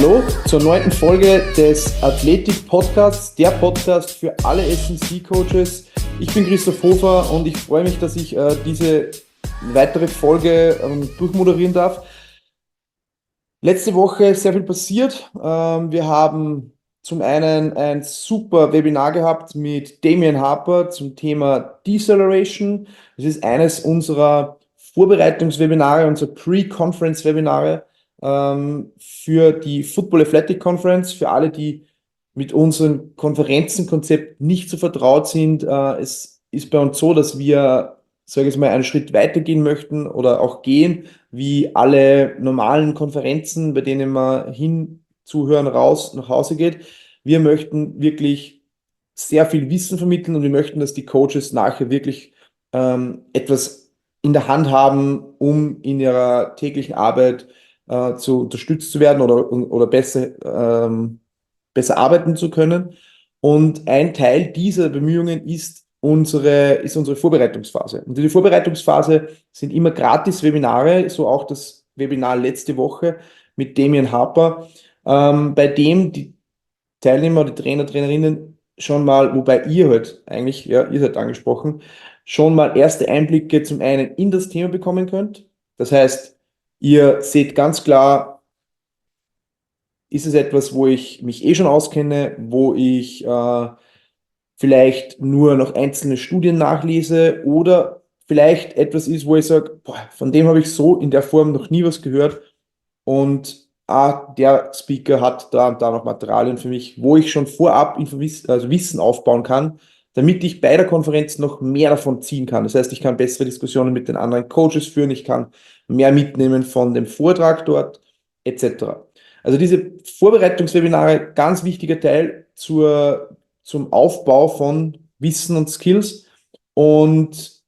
Hallo zur 9. Folge des Athletik-Podcasts, der Podcast für alle S&C-Coaches. Ich bin Christoph Hofer und ich freue mich, dass ich diese weitere Folge durchmoderieren darf. Letzte Woche ist sehr viel passiert. Wir haben zum einen ein super Webinar gehabt mit Damien Harper zum Thema Deceleration. Das ist eines unserer Vorbereitungswebinare, unserer Pre-Conference-Webinare für die Football Athletic Conference. Für alle, die mit unserem Konferenzenkonzept nicht so vertraut sind, es ist bei uns so, dass wir, sage ich jetzt mal, einen Schritt weiter gehen möchten oder auch gehen, wie alle normalen Konferenzen, bei denen man hinzuhören, raus, nach Hause geht. Wir möchten wirklich sehr viel Wissen vermitteln und wir möchten, dass die Coaches nachher wirklich etwas in der Hand haben, um in ihrer täglichen Arbeit zu unterstützt zu werden oder besser arbeiten zu können. Und ein Teil dieser Bemühungen ist unsere Vorbereitungsphase. Und diese Vorbereitungsphase sind immer gratis Webinare, so auch das Webinar letzte Woche mit Damien Harper, bei dem die Teilnehmer, die Trainer, Trainerinnen schon mal, wobei ihr halt eigentlich, ja, ihr seid angesprochen, schon mal erste Einblicke zum einen in das Thema bekommen könnt. Das heißt, ihr seht ganz klar, ist es etwas, wo ich mich schon auskenne, wo ich vielleicht nur noch einzelne Studien nachlese oder vielleicht etwas ist, wo ich sage, von dem habe ich so in der Form noch nie was gehört und der Speaker hat da und da noch Materialien für mich, wo ich schon vorab Wissen aufbauen kann, damit ich bei der Konferenz noch mehr davon ziehen kann. Das heißt, ich kann bessere Diskussionen mit den anderen Coaches führen, ich kann mehr mitnehmen von dem Vortrag dort, etc. Also diese Vorbereitungswebinare, ganz wichtiger Teil zum Aufbau von Wissen und Skills. Und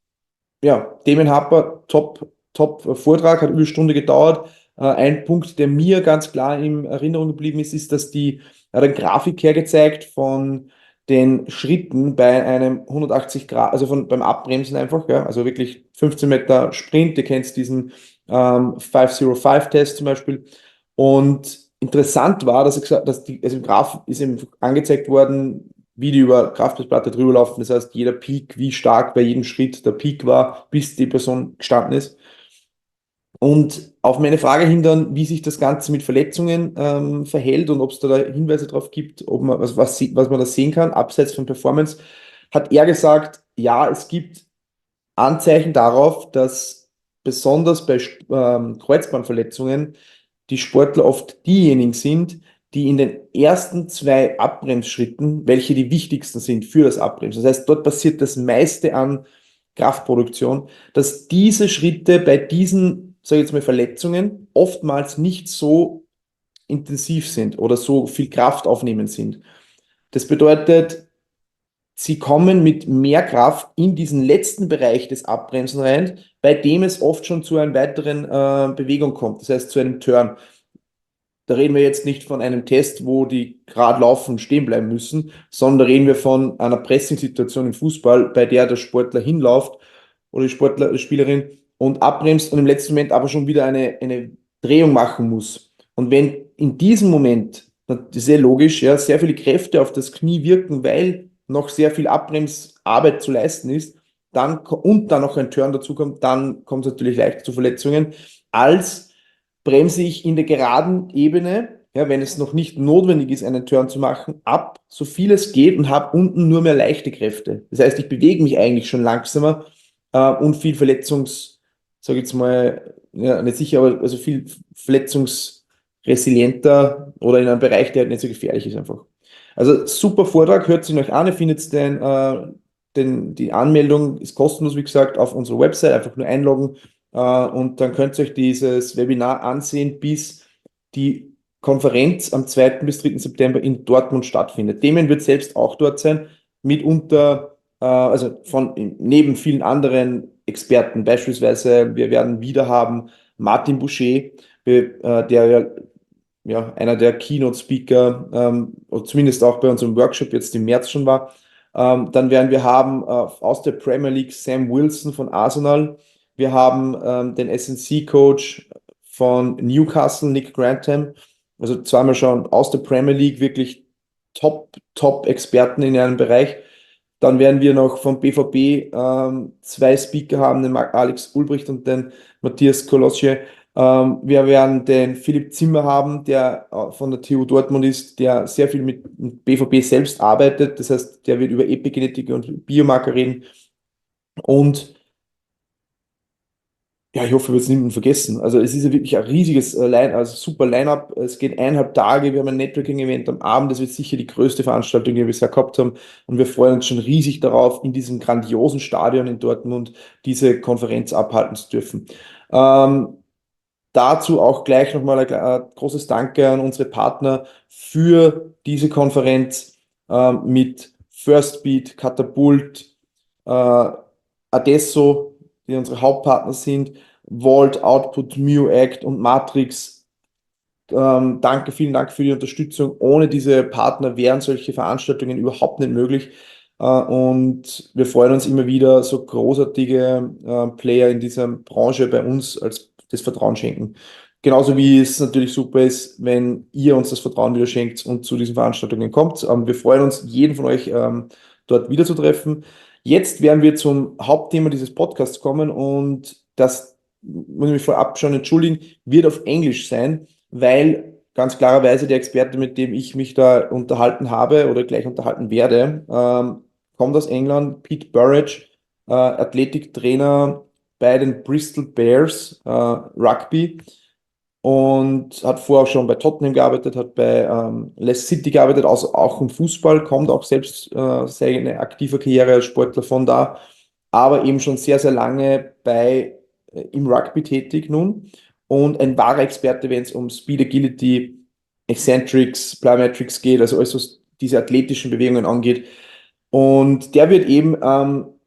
ja, Damien Harper, top Vortrag, hat über eine Stunde gedauert. Ein Punkt, der mir ganz klar in Erinnerung geblieben ist, dass er hat eine Grafik hergezeigt von den Schritten bei einem 180 Grad, also beim Abbremsen einfach, ja, also wirklich 15 Meter Sprint, ihr kennt diesen 505-Test zum Beispiel. Und interessant war, dass er gesagt, also im Graph ist ihm angezeigt worden, wie die über Kraftplatte drüber laufen. Das heißt, jeder Peak, wie stark bei jedem Schritt der Peak war, bis die Person gestanden ist. Und auf meine Frage hin dann, wie sich das Ganze mit Verletzungen verhält und ob es da Hinweise drauf gibt, ob man was man da sehen kann, abseits von Performance, hat er gesagt, ja, es gibt Anzeichen darauf, dass besonders bei Kreuzbandverletzungen die Sportler oft diejenigen sind, die in den ersten 2 Abbremsschritten, welche die wichtigsten sind für das Abbremsen. Das heißt, dort passiert das meiste an Kraftproduktion, dass diese Schritte bei diesen, sage ich jetzt mal, Verletzungen oftmals nicht so intensiv sind oder so viel Kraft aufnehmen sind. Das bedeutet, sie kommen mit mehr Kraft in diesen letzten Bereich des Abbremsen rein, bei dem es oft schon zu einer weiteren Bewegung kommt, das heißt zu einem Turn. Da reden wir jetzt nicht von einem Test, wo die gerade laufen und stehen bleiben müssen, sondern da reden wir von einer Pressing-Situation im Fußball, bei der der Sportler hinläuft oder die Spielerin und abbremst und im letzten Moment aber schon wieder eine Drehung machen muss. Und wenn in diesem Moment, das ist sehr logisch, ja, sehr viele Kräfte auf das Knie wirken, weil noch sehr viel Abbremsarbeit zu leisten ist, und dann noch ein Turn dazu kommt, dann kommt es natürlich leicht zu Verletzungen, als bremse ich in der geraden Ebene, ja, wenn es noch nicht notwendig ist, einen Turn zu machen, ab, so viel es geht und habe unten nur mehr leichte Kräfte. Das heißt, ich bewege mich eigentlich schon langsamer und viel sage ich jetzt mal, ja, nicht sicher, aber also viel verletzungsresilienter oder in einem Bereich, der halt nicht so gefährlich ist einfach. Also super Vortrag, hört ihn euch an, ihr findet die Anmeldung ist kostenlos, wie gesagt, auf unserer Website, einfach nur einloggen. Und dann könnt ihr euch dieses Webinar ansehen, bis die Konferenz am 2. bis 3. September in Dortmund stattfindet. Damien wird selbst auch dort sein, mitunter, also neben vielen anderen Experten. Beispielsweise, wir werden wieder haben Martin Boucher, der ja einer der Keynote-Speaker, oder zumindest auch bei unserem Workshop jetzt im März schon war. Dann werden wir haben aus der Premier League Sam Wilson von Arsenal. Wir haben den S&C-Coach von Newcastle, Nick Grantham. also zweimal schon aus der Premier League, wirklich Top-Experten in einem Bereich. Dann werden wir noch vom BVB zwei Speaker haben, den Alex Ulbricht und den Matthias Kolosche. Wir werden den Philipp Zimmer haben, der von der TU Dortmund ist, der sehr viel mit BVB selbst arbeitet. Das heißt, der wird über Epigenetik und Biomarker reden. Und ja, ich hoffe, wir werden es niemanden vergessen. Also es ist ja wirklich ein riesiges also super Line-up. Es geht 1,5 Tage. Wir haben ein Networking-Event am Abend. Das wird sicher die größte Veranstaltung, die wir bisher gehabt haben. Und wir freuen uns schon riesig darauf, in diesem grandiosen Stadion in Dortmund diese Konferenz abhalten zu dürfen. Dazu auch gleich nochmal ein großes Danke an unsere Partner für diese Konferenz mit First Beat, Katapult, Adesso, die unsere Hauptpartner sind, Vault, Output, Act und Matrix. Danke, vielen Dank für die Unterstützung. Ohne diese Partner wären solche Veranstaltungen überhaupt nicht möglich. Und wir freuen uns immer wieder, so großartige Player in dieser Branche bei uns als das Vertrauen schenken. Genauso wie es natürlich super ist, wenn ihr uns das Vertrauen wieder schenkt und zu diesen Veranstaltungen kommt. Wir freuen uns, jeden von euch dort wiederzutreffen. Jetzt werden wir zum Hauptthema dieses Podcasts kommen und das muss ich mich vorab schon entschuldigen, wird auf Englisch sein, weil ganz klarerweise der Experte, mit dem ich mich da unterhalten habe oder gleich unterhalten werde, kommt aus England, Pete Burridge, Athletiktrainer bei den Bristol Bears, Rugby, und hat vorher schon bei Tottenham gearbeitet, hat bei Leicester City gearbeitet, also auch im Fußball, kommt auch selbst seine aktive Karriere als Sportler von da, aber eben schon sehr, sehr lange im Rugby tätig nun und ein wahrer Experte, wenn es um Speed, Agility, Eccentrics, Plyometrics geht, also alles, was diese athletischen Bewegungen angeht. Und der wird eben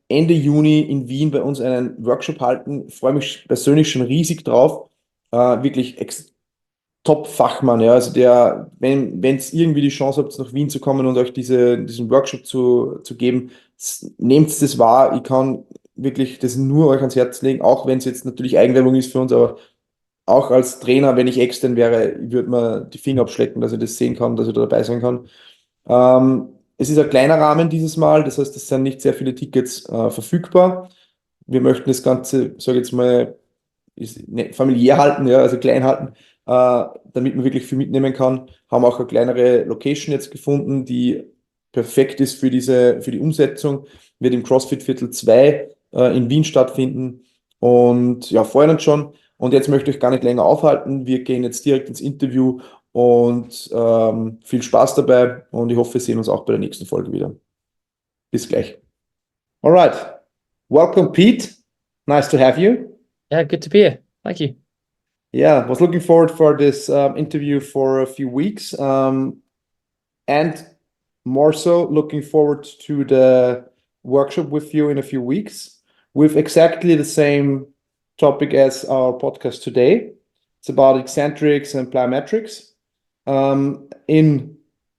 Ende Juni in Wien bei uns einen Workshop halten. Ich freue mich persönlich schon riesig drauf. Wirklich Top-Fachmann, ja. Also der, wenn es irgendwie die Chance habt, nach Wien zu kommen und euch diesen Workshop zu geben, nehmt das wahr. Ich kann wirklich das nur euch ans Herz legen, auch wenn es jetzt natürlich Eigenwerbung ist für uns, aber auch als Trainer, wenn ich extern wäre, würde mir die Finger abschlecken, dass ich das sehen kann, dass ich da dabei sein kann. Es ist ein kleiner Rahmen dieses Mal, das heißt, es sind nicht sehr viele Tickets verfügbar. Wir möchten das Ganze, sage ich jetzt mal, familiär halten, ja, also klein halten, damit man wirklich viel mitnehmen kann. Haben auch eine kleinere Location jetzt gefunden, die perfekt ist für die Umsetzung. Wird im CrossFit Viertel 2 in Wien stattfinden und ja, freuen uns schon. Und jetzt möchte ich gar nicht länger aufhalten. Wir gehen jetzt direkt ins Interview und viel Spaß dabei und ich hoffe, wir sehen uns auch bei der nächsten Folge wieder. Bis gleich. Alright. Welcome, Pete. Nice to have you. Yeah, good to be here. Thank you. Yeah, was looking forward for this interview for a few weeks, and more so looking forward to the workshop with you in a few weeks with exactly the same topic as our podcast today. It's about eccentrics and plyometrics. In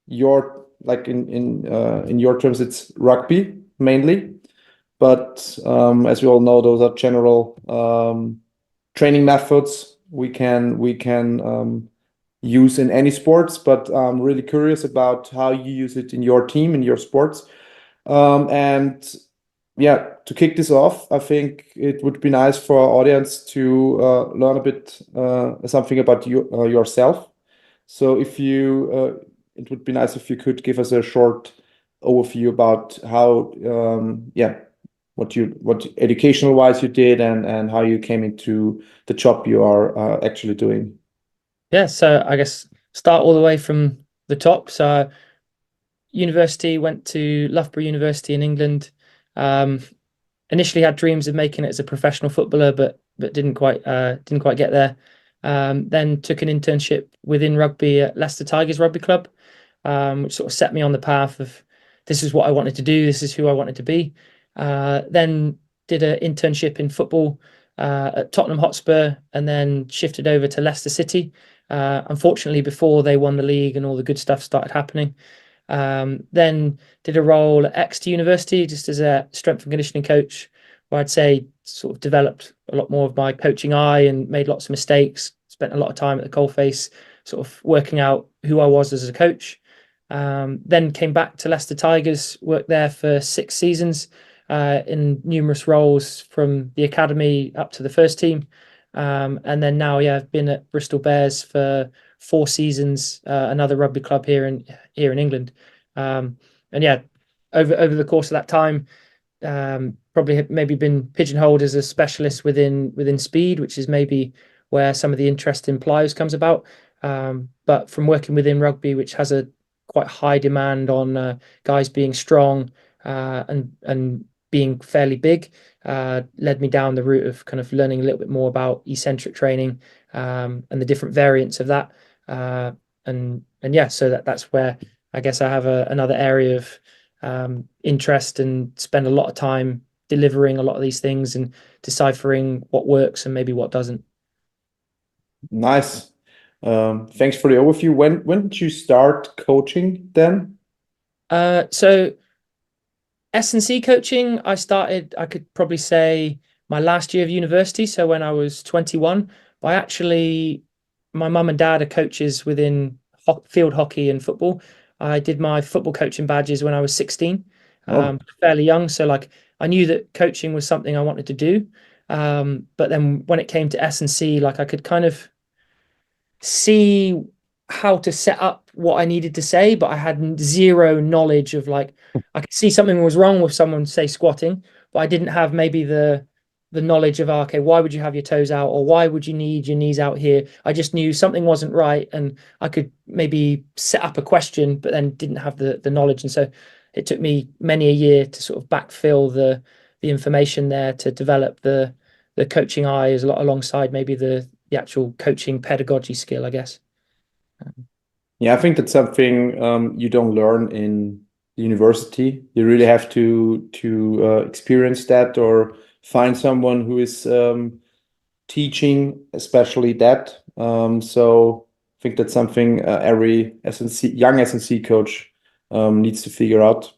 your in your terms, it's rugby mainly, but as we all know, those are general training methods we can use in any sports, but I'm really curious about how you use it in your team, in your sports. And yeah, to kick this off, I think it would be nice for our audience to learn a bit something about yourself. So it would be nice if you could give us a short overview about how, what educational wise you did and how you came into the job you are actually doing. Yeah, so I guess start all the way from the top. So university, went to Loughborough University in England. Initially had dreams of making it as a professional footballer, but didn't quite get there. Then took an internship within rugby at Leicester Tigers Rugby Club, which sort of set me on the path of this is what I wanted to do, this is who I wanted to be. Then did an internship in football at Tottenham Hotspur, and then shifted over to Leicester City. Unfortunately, before they won the league and all the good stuff started happening. Then did a role at Exeter University just as a strength and conditioning coach, where I'd say sort of developed a lot more of my coaching eye and made lots of mistakes, spent a lot of time at the coalface, sort of working out who I was as a coach. Then came back to Leicester Tigers, worked there for 6 seasons in numerous roles from the academy up to the first team. And then now, I've been at Bristol Bears for 4 seasons, another rugby club here in England. And over the course of that time, probably maybe been pigeonholed as a specialist within speed, which is maybe where some of the interest in plyos comes about. But from working within rugby, which has a quite high demand on guys being strong and being fairly big, led me down the route of kind of learning a little bit more about eccentric training and the different variants of that. So that's where I guess I have another area of interest and spend a lot of time delivering a lot of these things and deciphering what works and maybe what doesn't. Nice. Thanks for the overview. When did you start coaching then? So S&C coaching, I started, I could probably say my last year of university. So when I was 21, but my mum and dad are coaches within field hockey and football. I did my football coaching badges when I was 16, fairly young. So like I knew that coaching was something I wanted to do. But then when it came to S&C, like I could kind of see how to set up what I needed to say, but I had zero knowledge of like, I could see something was wrong with someone, say squatting, but I didn't have maybe the knowledge of, okay, why would you have your toes out, or why would you need your knees out here? I just knew something wasn't right, and I could maybe set up a question, but then didn't have the knowledge. And so it took me many a year to sort of backfill the information there to develop the coaching eye as a lot alongside maybe the actual coaching pedagogy skill, I guess. Yeah, I think that's something you don't learn in university. You really have to experience that or find someone who is teaching, especially that. So I think that's something every young S&C coach needs to figure out.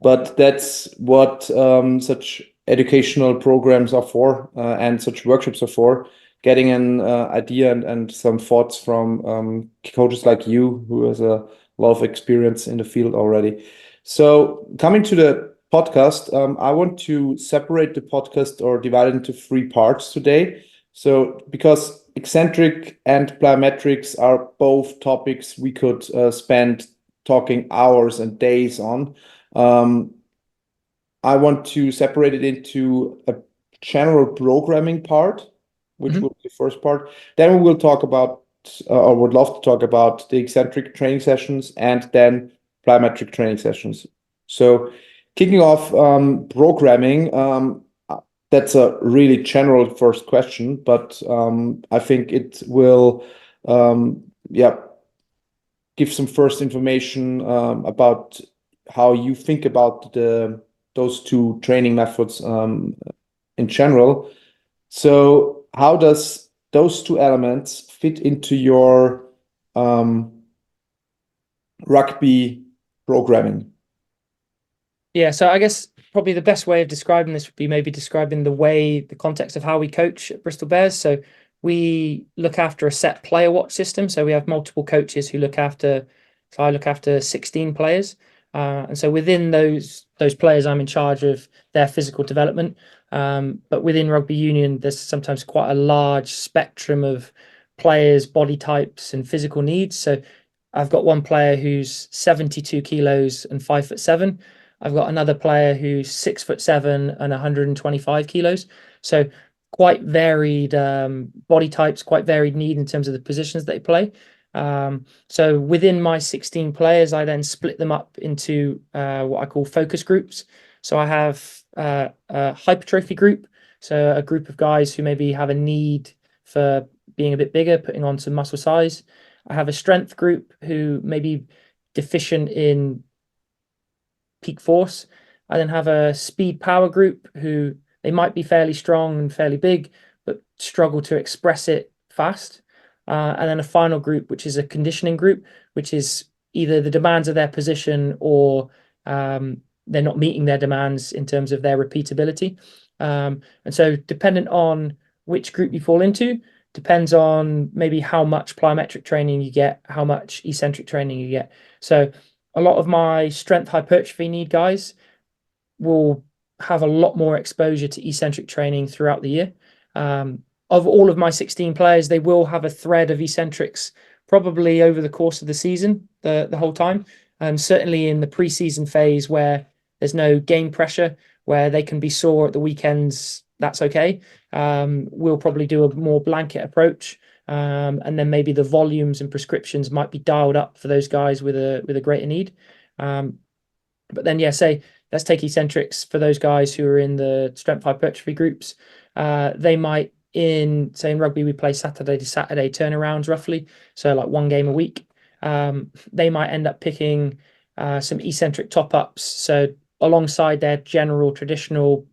But that's what such educational programs are for, and such workshops are for. Getting an idea and some thoughts from coaches like you, who has a lot of experience in the field already. So coming to the podcast, I want to separate the podcast or divide it into 3 parts today. So because eccentric and plyometrics are both topics we could spend talking hours and days on, I want to separate it into a general programming part, which will be the first part. Then we will talk about, or would love to talk about, the eccentric training sessions and then plyometric training sessions. So kicking off programming, that's a really general first question, but I think it will give some first information about how you think about those 2 training methods in general. So how does those 2 elements fit into your rugby programming? Yeah, so I guess probably the best way of describing this would be maybe describing the context of how we coach at Bristol Bears. So we look after a set player watch system. So we have multiple coaches who I look after 16 players. And so within those players, I'm in charge of their physical development. But within rugby union, there's sometimes quite a large spectrum of players, body types, and physical needs. So I've got one player who's 72 kilos and 5'7". I've got another player who's 6'7" and 125 kilos. So quite varied body types, quite varied need in terms of the positions they play. So within my 16 players, I then split them up into what I call focus groups. So I have a hypertrophy group, so a group of guys who maybe have a need for being a bit bigger, putting on some muscle size. I have a strength group who may be deficient in peak force. I then have a speed power group who they might be fairly strong and fairly big, but struggle to express it fast. And then a final group, which is a conditioning group, which is either the demands of their position or they're not meeting their demands in terms of their repeatability. And so dependent on which group you fall into, depends on maybe how much plyometric training you get, how much eccentric training you get. So a lot of my strength hypertrophy need guys will have a lot more exposure to eccentric training throughout the year. Of all of my 16 players, they will have a thread of eccentrics probably over the course of the season, the whole time. And certainly in the preseason phase where there's no game pressure, where they can be sore at the weekends, that's okay. We'll probably do a more blanket approach. And then maybe the volumes and prescriptions might be dialed up for those guys with a greater need. But then, yeah, say, let's take eccentrics for those guys who are in the strength hypertrophy groups. They might, in rugby, we play Saturday to Saturday turnarounds roughly. So like one game a week. They might end up picking some eccentric top-ups. So alongside their general traditional,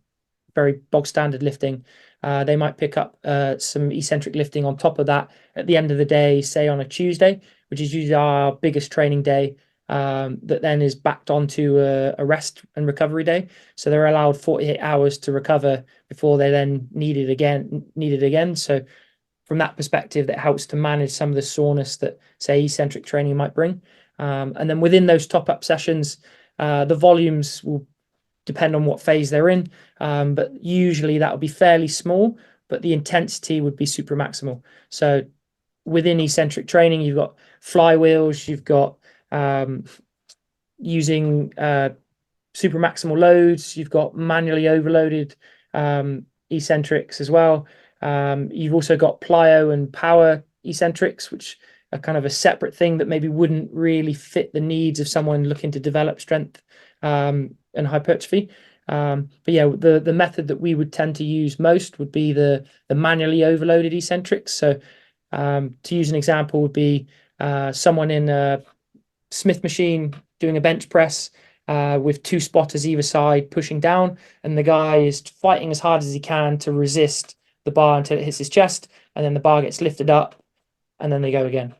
very bog standard lifting, they might pick up some eccentric lifting on top of that at the end of the day, say on a Tuesday, which is usually our biggest training day, that then is backed onto a rest and recovery day. So they're allowed 48 hours to recover before they then need it again. So from that perspective, that helps to manage some of the soreness that, say, eccentric training might bring. And then within those top-up sessions, the volumes will depend on what phase they're in. But usually that will be fairly small, but the intensity would be super maximal. So within eccentric training, you've got flywheels, you've got using super maximal loads, you've got manually overloaded eccentrics as well. You've also got plyo and power eccentrics, which are kind of a separate thing that maybe wouldn't really fit the needs of someone looking to develop strength and hypertrophy. But yeah, the method that we would tend to use most would be the manually overloaded eccentrics. So to use an example would be someone in a Smith machine doing a bench press with two spotters either side pushing down, and the guy is fighting as hard as he can to resist the bar until it hits his chest, and then the bar gets lifted up and then they go again.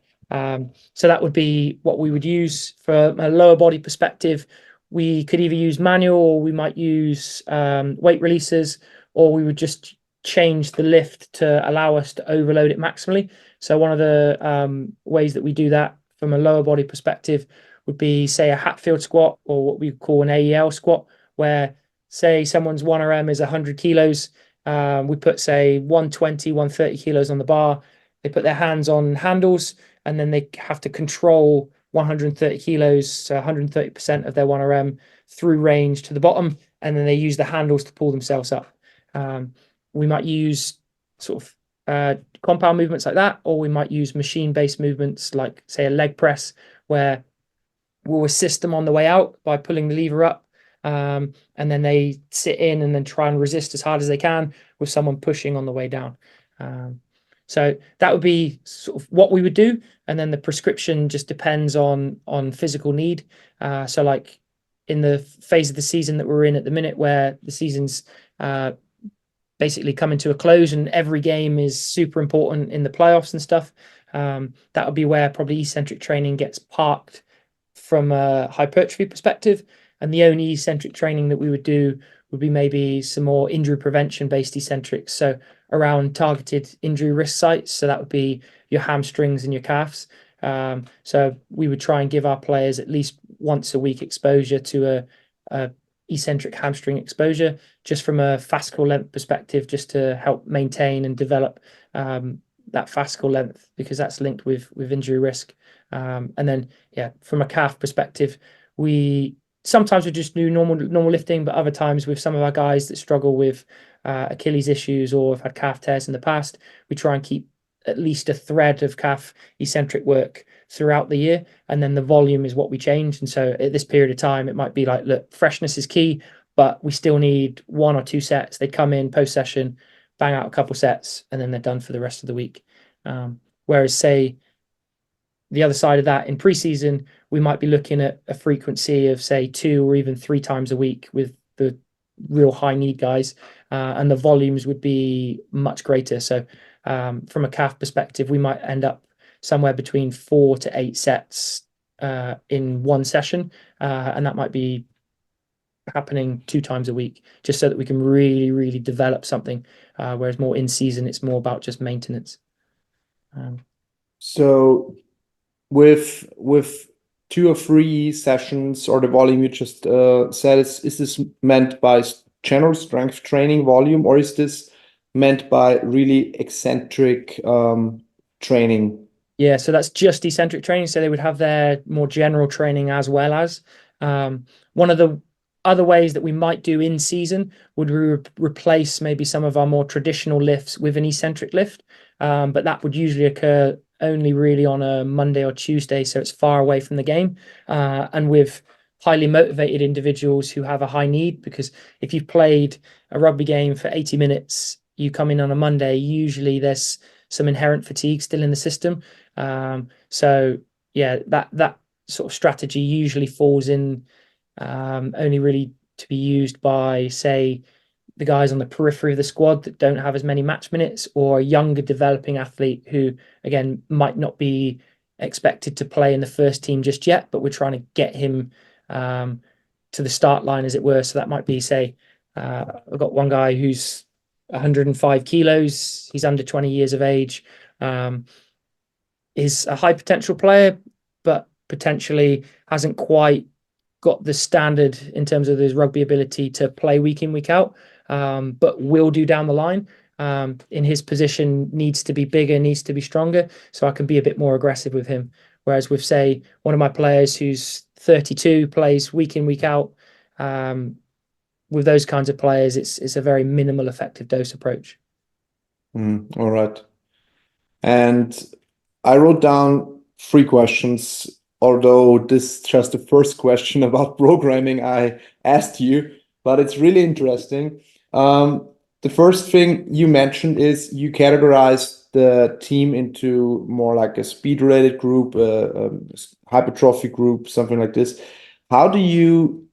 So that would be what we would use. For a lower body perspective, we could either use manual, or we might use weight releases, or we would just change the lift to allow us to overload it maximally. So one of the ways that we do that from a lower body perspective would be, say, a Hatfield squat, or what we call an AEL squat, where, say, someone's 1RM is 100 kilos. We put, say, 120, 130 kilos on the bar. They put their hands on handles, and then they have to control 130 kilos, so 130% of their 1RM through range to the bottom, and then they use the handles to pull themselves up. We might use sort of compound movements like that, or we might use machine-based movements like, say, a leg press, where we'll assist them on the way out by pulling the lever up, and then they sit in and then try and resist as hard as they can with someone pushing on the way down. So that would be sort of what we would do, and then the prescription just depends on physical need. So like in the phase of the season that we're in at the minute, where the season's basically coming to a close and every game is super important in the playoffs and stuff, that would be where probably eccentric training gets parked from a hypertrophy perspective. And the only eccentric training that we would do would be maybe some more injury prevention based eccentrics, so around targeted injury risk sites. So that would be your hamstrings and your calves. So we would try and give our players at least once a week exposure to a eccentric hamstring exposure, just from a fascicle length perspective, just to help maintain and develop that fascicle length, because that's linked with injury risk. And then, yeah, from a calf perspective, we sometimes just do normal lifting, but other times with some of our guys that struggle with Achilles issues or have had calf tears in the past, we try and keep at least a thread of calf eccentric work throughout the year, and then the volume is what we change. And so at this period of time, it might be like, look, freshness is key, but we still need 1 or 2 sets. They come in post session, bang out a couple sets, and then they're done for the rest of the week. Whereas, say, the other side of that, in preseason, we might be looking at a frequency of, say, 2 or even 3 times a week with the real high need guys, and the volumes would be much greater. So from a calf perspective, we might end up somewhere between 4 to 8 sets in one session, and that might be happening 2 times a week, just so that we can really develop something, whereas more in season, it's more about just maintenance. So with 2 or 3 sessions or the volume you just said, is this meant by general strength training volume, or is this meant by really eccentric training? Yeah, so that's just eccentric training. So they would have their more general training as well as. One of the other ways that we might do in season would replace maybe some of our more traditional lifts with an eccentric lift. But that would usually occur only really on a Monday or Tuesday, so it's far away from the game. And with highly motivated individuals who have a high need, because if you've played a rugby game for 80 minutes, you come in on a Monday, usually there's some inherent fatigue still in the system. So yeah, that sort of strategy usually falls in only really to be used by, say, the guys on the periphery of the squad that don't have as many match minutes, or a younger developing athlete who, again, might not be expected to play in the first team just yet, but we're trying to get him to the start line, as it were. So that might be, say, I've got one guy who's 105 kilos. He's under 20 years of age. Is a high potential player, but potentially hasn't quite got the standard in terms of his rugby ability to play week in, week out, but will do down the line. In his position, needs to be bigger, needs to be stronger, so I can be a bit more aggressive with him. Whereas with, say, one of my players who's 32, plays week in, week out, with those kinds of players, it's a very minimal effective dose approach. All right. And I wrote down 3 questions, although this is just the first question about programming I asked you, but it's really interesting. The first thing you mentioned is you categorize the team into more like a speed-related group, hypertrophy group, something like this. How do you,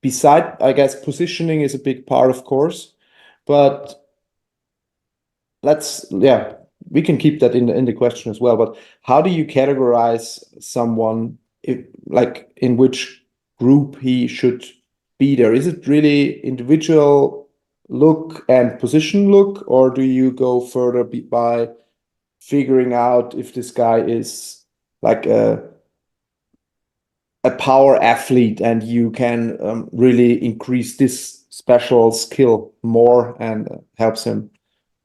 beside, I guess, positioning is a big part, of course, but we can keep that in the question as well. But how do you categorize someone, like in which group he should be there? Is it really individual look and position look, or do you go further by figuring out if this guy is like a power athlete and you can really increase this special skill more and helps him?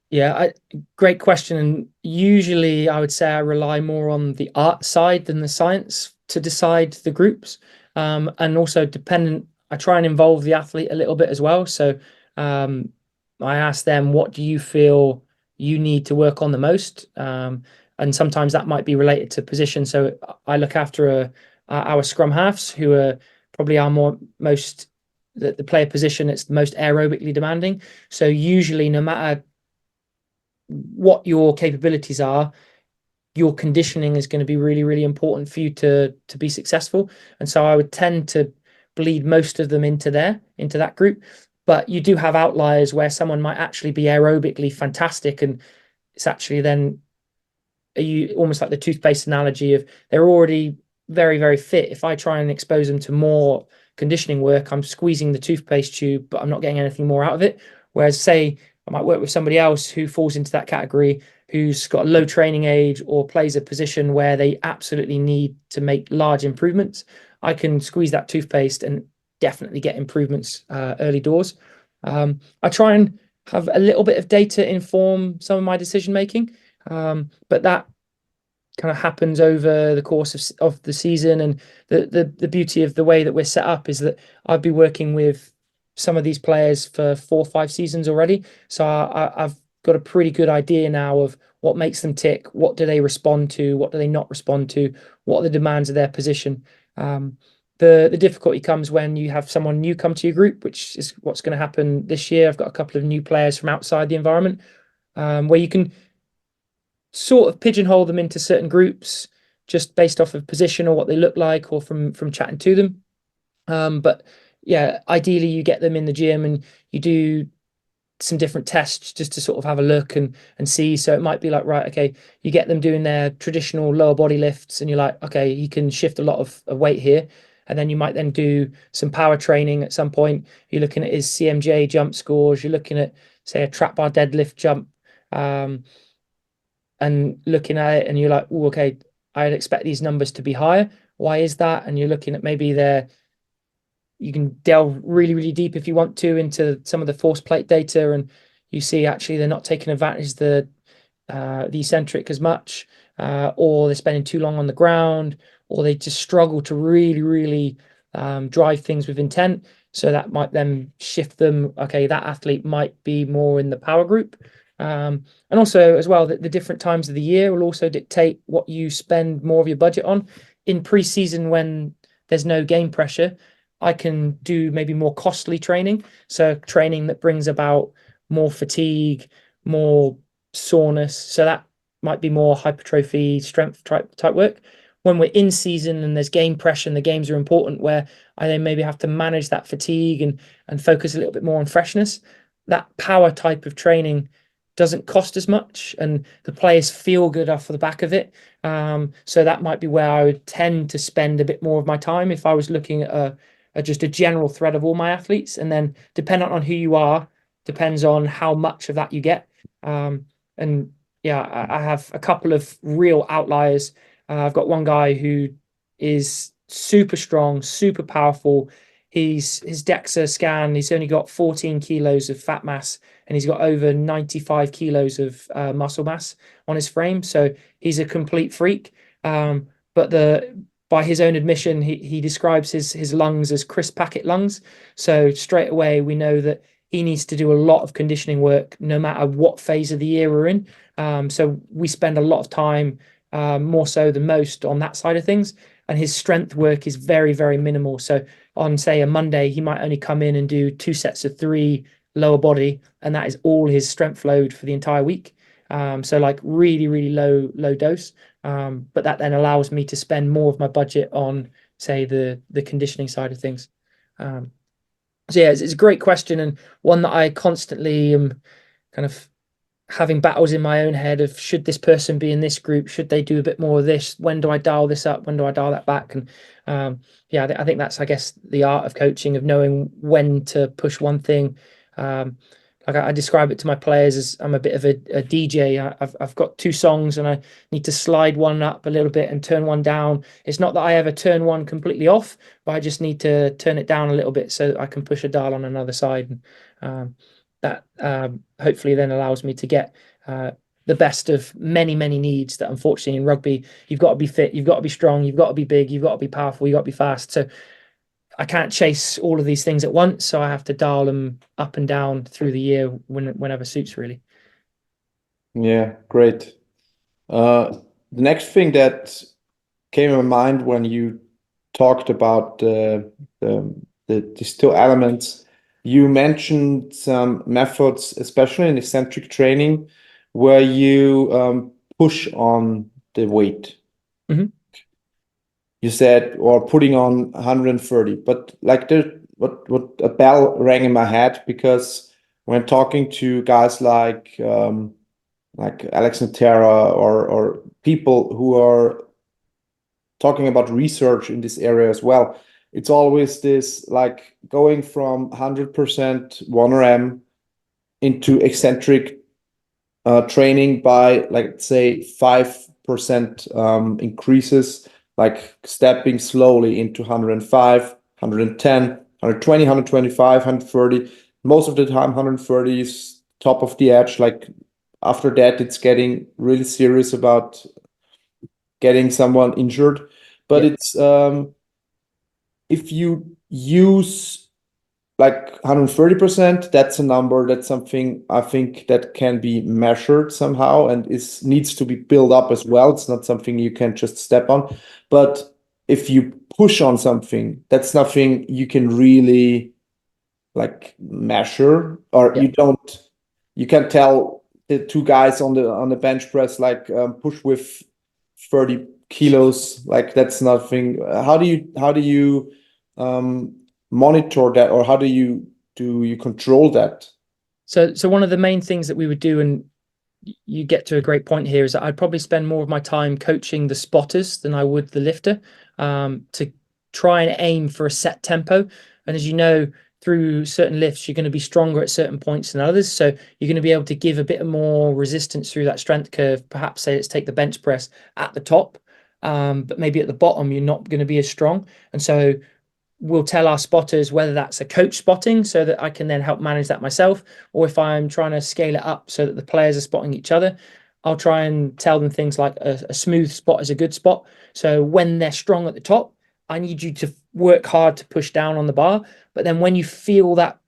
Yeah, great question. And usually I would say I rely more on the art side than the science to decide the groups. And also I try and involve the athlete a little bit as well. So I ask them, what do you feel you need to work on the most? And sometimes that might be related to position. So I look after our scrum halves, who are probably the player position it's the most aerobically demanding. So usually, no matter what your capabilities are, your conditioning is going to be really, really important for you to be successful. And so I would tend to bleed most of them into that group. But you do have outliers where someone might actually be aerobically fantastic, and it's actually then almost like the toothpaste analogy of they're already very, very fit. If I try and expose them to more conditioning work, I'm squeezing the toothpaste tube, but I'm not getting anything more out of it. Whereas, say, I might work with somebody else who falls into that category, who's got a low training age or plays a position where they absolutely need to make large improvements. I can squeeze that toothpaste and definitely get improvements early doors. I try and have a little bit of data inform some of my decision making, but that kind of happens over the course of the season. And the beauty of the way that we're set up is that I'd be working with some of these players for 4 or 5 seasons already. So I've got a pretty good idea now of what makes them tick, what do they respond to, what do they not respond to, what are the demands of their position. The difficulty comes when you have someone new come to your group, which is what's going to happen this year. I've got a couple of new players from outside the environment, where you can sort of pigeonhole them into certain groups just based off of position or what they look like, or from chatting to them. But yeah, ideally you get them in the gym and you do some different tests just to sort of have a look and see. So it might be like, right, okay, you get them doing their traditional lower body lifts and you're like, okay, you can shift a lot of weight here. And then you might then do some power training at some point. You're looking at his CMJ jump scores. You're looking at, say, a trap bar deadlift jump. and looking at it and you're like, oh, okay, I'd expect these numbers to be higher. Why is that? And you're looking at maybe you can delve really, really deep if you want to into some of the force plate data, and you see actually they're not taking advantage of the eccentric as much, or they're spending too long on the ground, or they just struggle to really, really drive things with intent. So that might then shift them. Okay, that athlete might be more in the power group. And also as well, the different times of the year will also dictate what you spend more of your budget on. In pre-season, when there's no game pressure, I can do maybe more costly training. So training that brings about more fatigue, more soreness. So that might be more hypertrophy, strength type work. When we're in season and there's game pressure and the games are important, where I then maybe have to manage that fatigue and focus a little bit more on freshness, that power type of training doesn't cost as much and the players feel good off the back of it. So that might be where I would tend to spend a bit more of my time if I was looking at just a general thread of all my athletes. And then depending on who you are, depends on how much of that you get. And yeah, I have a couple of real outliers. I've got one guy who is super strong, super powerful. His DEXA scan, he's only got 14 kilos of fat mass and he's got over 95 kilos of muscle mass on his frame. So he's a complete freak. But by his own admission, he describes his lungs as crisp packet lungs. So straight away, we know that he needs to do a lot of conditioning work, no matter what phase of the year we're in. So we spend a lot of time, more so than most, on that side of things. And his strength work is very, very minimal. So on, say, a Monday, he might only come in and do 2 sets of 3 lower body, and that is all his strength load for the entire week. So like really, really low dose. But that then allows me to spend more of my budget on, say, the conditioning side of things. So yeah, it's a great question, and one that I constantly am kind of having battles in my own head of, should this person be in this group? Should they do a bit more of this? When do I dial this up? When do I dial that back? And yeah, I think that's, I guess, the art of coaching, of knowing when to push one thing. Like I describe it to my players as I'm a bit of a DJ. I've got 2 songs and I need to slide one up a little bit and turn one down. It's not that I ever turn one completely off, but I just need to turn it down a little bit so that I can push a dial on another side. And that hopefully then allows me to get the best of many, many needs that, unfortunately, in rugby, you've got to be fit, you've got to be strong, you've got to be big, you've got to be powerful, you've got to be fast. So I can't chase all of these things at once, so I have to dial them up and down through the year whenever suits, really. Yeah, great. The next thing that came in my mind when you talked about these 2 elements, you mentioned some methods, especially in eccentric training, where you push on the weight. Mm-hmm. You said, or putting on 130, but like what a bell rang in my head, because when talking to guys like Alex and Tara, or people who are talking about research in this area as well, it's always this, like, going from 100% 1RM into eccentric training by, like, say, 5% increases, like stepping slowly into 105, 110, 120, 125, 130. Most of the time, 130 is top of the edge. Like, after that, it's getting really serious about getting someone injured. But Yeah. it's if you use like 130%, that's a number, that's something I think that can be measured somehow and needs to be built up as well. It's not something you can just step on. But if you push on something, that's nothing you can really like measure, or Yeah. you can tell the 2 guys on the bench press, like, push with 30 kilos, like that's nothing. How do you monitor that, or how do you control that? So one of the main things that we would do, and you get to a great point here, is that I'd probably spend more of my time coaching the spotters than I would the lifter, to try and aim for a set tempo. And as you know, through certain lifts, you're going to be stronger at certain points than others. So you're going to be able to give a bit more resistance through that strength curve. Perhaps say, let's take the bench press at the top, but maybe at the bottom, you're not going to be as strong. And so we'll tell our spotters, whether that's a coach spotting so that I can then help manage that myself, or if I'm trying to scale it up so that the players are spotting each other, I'll try and tell them things like a smooth spot is a good spot. So when they're strong at the top, I need you to work hard to push down on the bar. But then when you feel that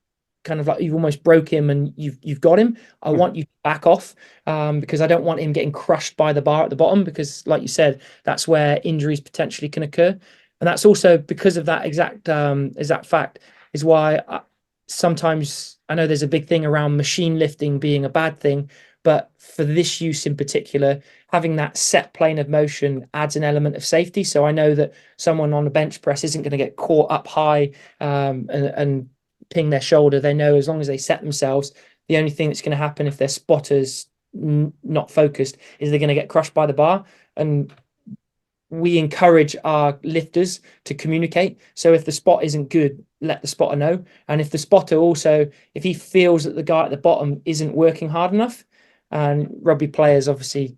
kind of like you've almost broke him and you've got him, I want you to back off, because I don't want him getting crushed by the bar at the bottom, because like you said, that's where injuries potentially can occur. And that's also because of that exact fact is why sometimes I know there's a big thing around machine lifting being a bad thing, but for this use in particular, having that set plane of motion adds an element of safety. So I know that someone on a bench press isn't going to get caught up high and ping their shoulder. They know as long as they set themselves, the only thing that's going to happen if their spotter's not focused is they're going to get crushed by the bar. And we encourage our lifters to communicate. So if the spot isn't good, let the spotter know. And if the spotter also, if he feels that the guy at the bottom isn't working hard enough, and rugby players obviously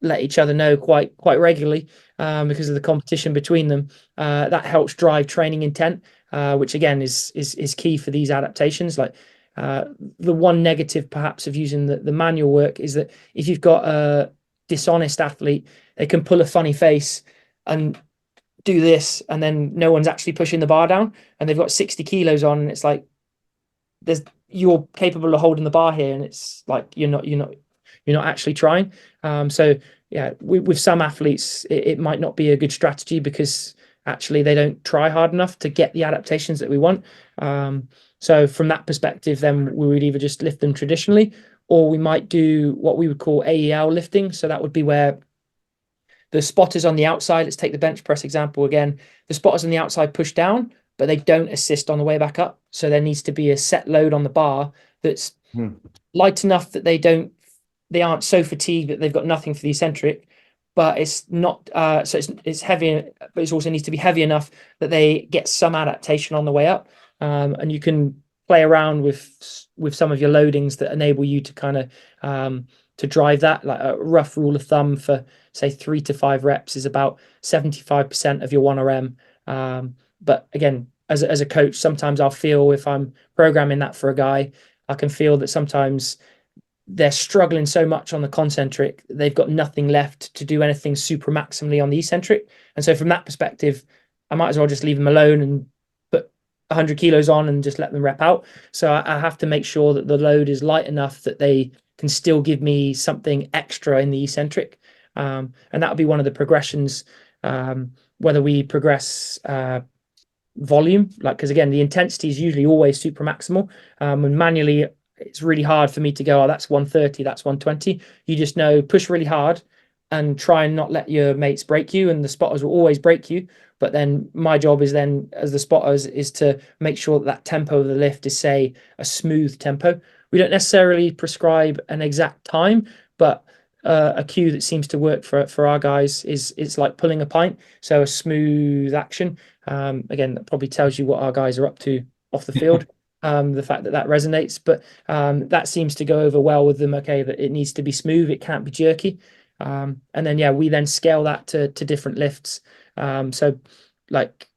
let each other know quite regularly, because of the competition between them, that helps drive training intent, which again is key for these adaptations. Like the one negative perhaps of using the manual work is that if you've got a dishonest athlete, they can pull a funny face and do this, and then no one's actually pushing the bar down, and they've got 60 kilos on, and it's like you're capable of holding the bar here, and it's like you're not actually trying. So yeah, with some athletes, it might not be a good strategy because actually they don't try hard enough to get the adaptations that we want. So from that perspective, then we would either just lift them traditionally, or we might do what we would call AEL lifting. So that would be where the spotters on the outside, let's take the bench press example again, the spotters on the outside push down, but they don't assist on the way back up. So there needs to be a set load on the bar that's light enough that they aren't so fatigued that they've got nothing for the eccentric, but it's not so it's heavy, but it also needs to be heavy enough that they get some adaptation on the way up. And you can play around with some of your loadings that enable you to kind of to drive that. Like a rough rule of thumb for say 3 to 5 reps is about 75% of your 1RM. But again, as a coach, sometimes I'll feel if I'm programming that for a guy, I can feel that sometimes they're struggling so much on the concentric, they've got nothing left to do anything super maximally on the eccentric. And so from that perspective, I might as well just leave them alone and put 100 kilos on and just let them rep out. So I have to make sure that the load is light enough that they can still give me something extra in the eccentric. And that'll be one of the progressions, whether we progress volume, like, because again, the intensity is usually always super maximal. And manually, it's really hard for me to go, oh, that's 130, that's 120. You just know, push really hard and try and not let your mates break you, and the spotters will always break you. But then my job is then, as the spotters, is to make sure that tempo of the lift is, say, a smooth tempo. We don't necessarily prescribe an exact time, but a cue that seems to work for our guys is it's like pulling a pint, so a smooth action. Again, that probably tells you what our guys are up to off the field. The fact that resonates, but that seems to go over well with them. Okay, that it needs to be smooth, it can't be jerky. And then yeah, we then scale that to different lifts. So like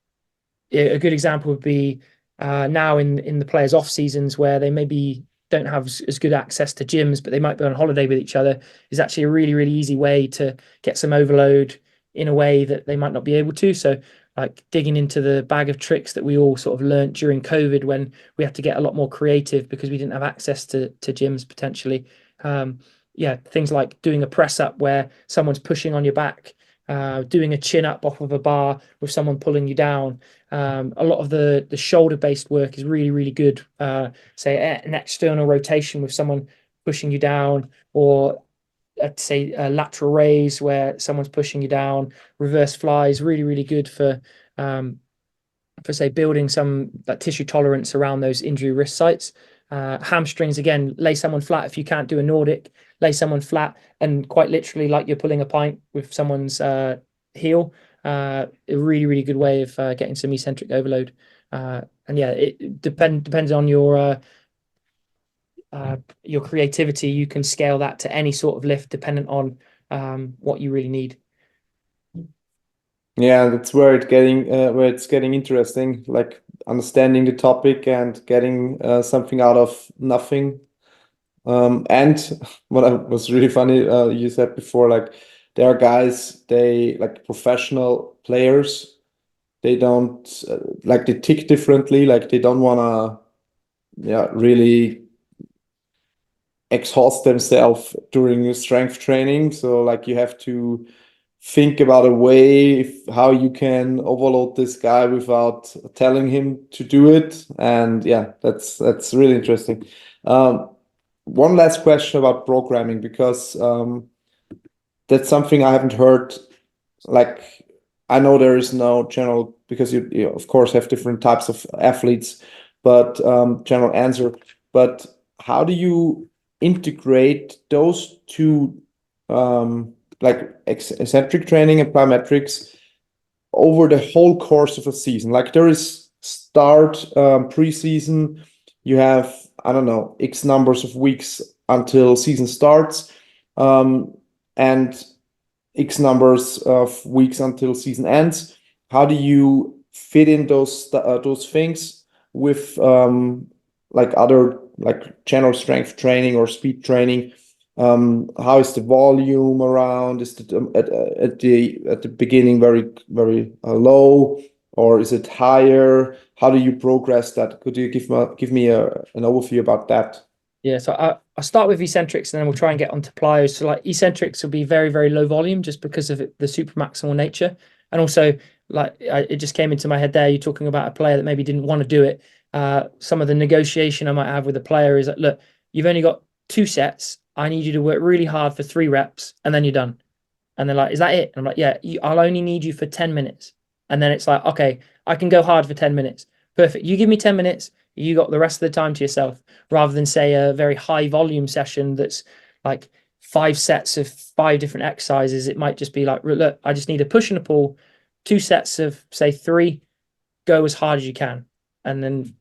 a good example would be now in the players' off seasons where they maybe don't have as good access to gyms, but they might be on holiday with each other, is actually a really easy way to get some overload in a way that they might not be able to. So like digging into the bag of tricks that we all sort of learned during COVID, when we had to get a lot more creative because we didn't have access to gyms potentially. Yeah, things like doing a press up where someone's pushing on your back, doing a chin up off of a bar with someone pulling you down. A lot of the shoulder based work is really good. Say an external rotation with someone pushing you down, or I'd say a lateral raise where someone's pushing you down. Reverse flies, really good for say building some that tissue tolerance around those injury risk sites. Hamstrings, again, lay someone flat. If you can't do a Nordic, lay someone flat and quite literally like you're pulling a pint with someone's heel. A really good way of getting some eccentric overload. And yeah, it depends on your creativity. You can scale that to any sort of lift dependent on what you really need. Yeah, that's where it's getting interesting, like understanding the topic and getting something out of nothing. And what was really funny, you said before, like there are guys, they like professional players, they don't like they tick differently, like they don't wanna, yeah, really exhaust themselves during strength training. So like you have to think about a way how you can overload this guy without telling him to do it. And yeah, that's really interesting. One last question about programming, because that's something I haven't heard. Like, I know there is no general, because you of course have different types of athletes, but general answer. But how do you integrate those two, like eccentric training and plyometrics over the whole course of a season? Like there is start preseason, you have, I don't know, X numbers of weeks until season starts, and X numbers of weeks until season ends. How do you fit in those things with like other like general strength training or speed training? How is the volume around? Is it at the beginning very low, or is it higher? How do you progress that? Could you give me an overview about that? Yeah, so I'll start with eccentrics and then we'll try and get onto plyos. So like eccentrics will be very, very low volume just because of the super maximal nature. And also, like it just came into my head there, you're talking about a player that maybe didn't want to do it. Some of the negotiation I might have with a player is that, look, you've only got 2 sets. I need you to work really hard for 3 reps and then you're done. And they're like, is that it? And I'm like, yeah, I'll only need you for 10 minutes. And then it's like, okay, I can go hard for 10 minutes. Perfect. You give me 10 minutes, you got the rest of the time to yourself, rather than say a very high volume session that's like 5 sets of 5 different exercises. It might just be like, look, I just need a push and a pull, 2 sets of say 3, go as hard as you can. And then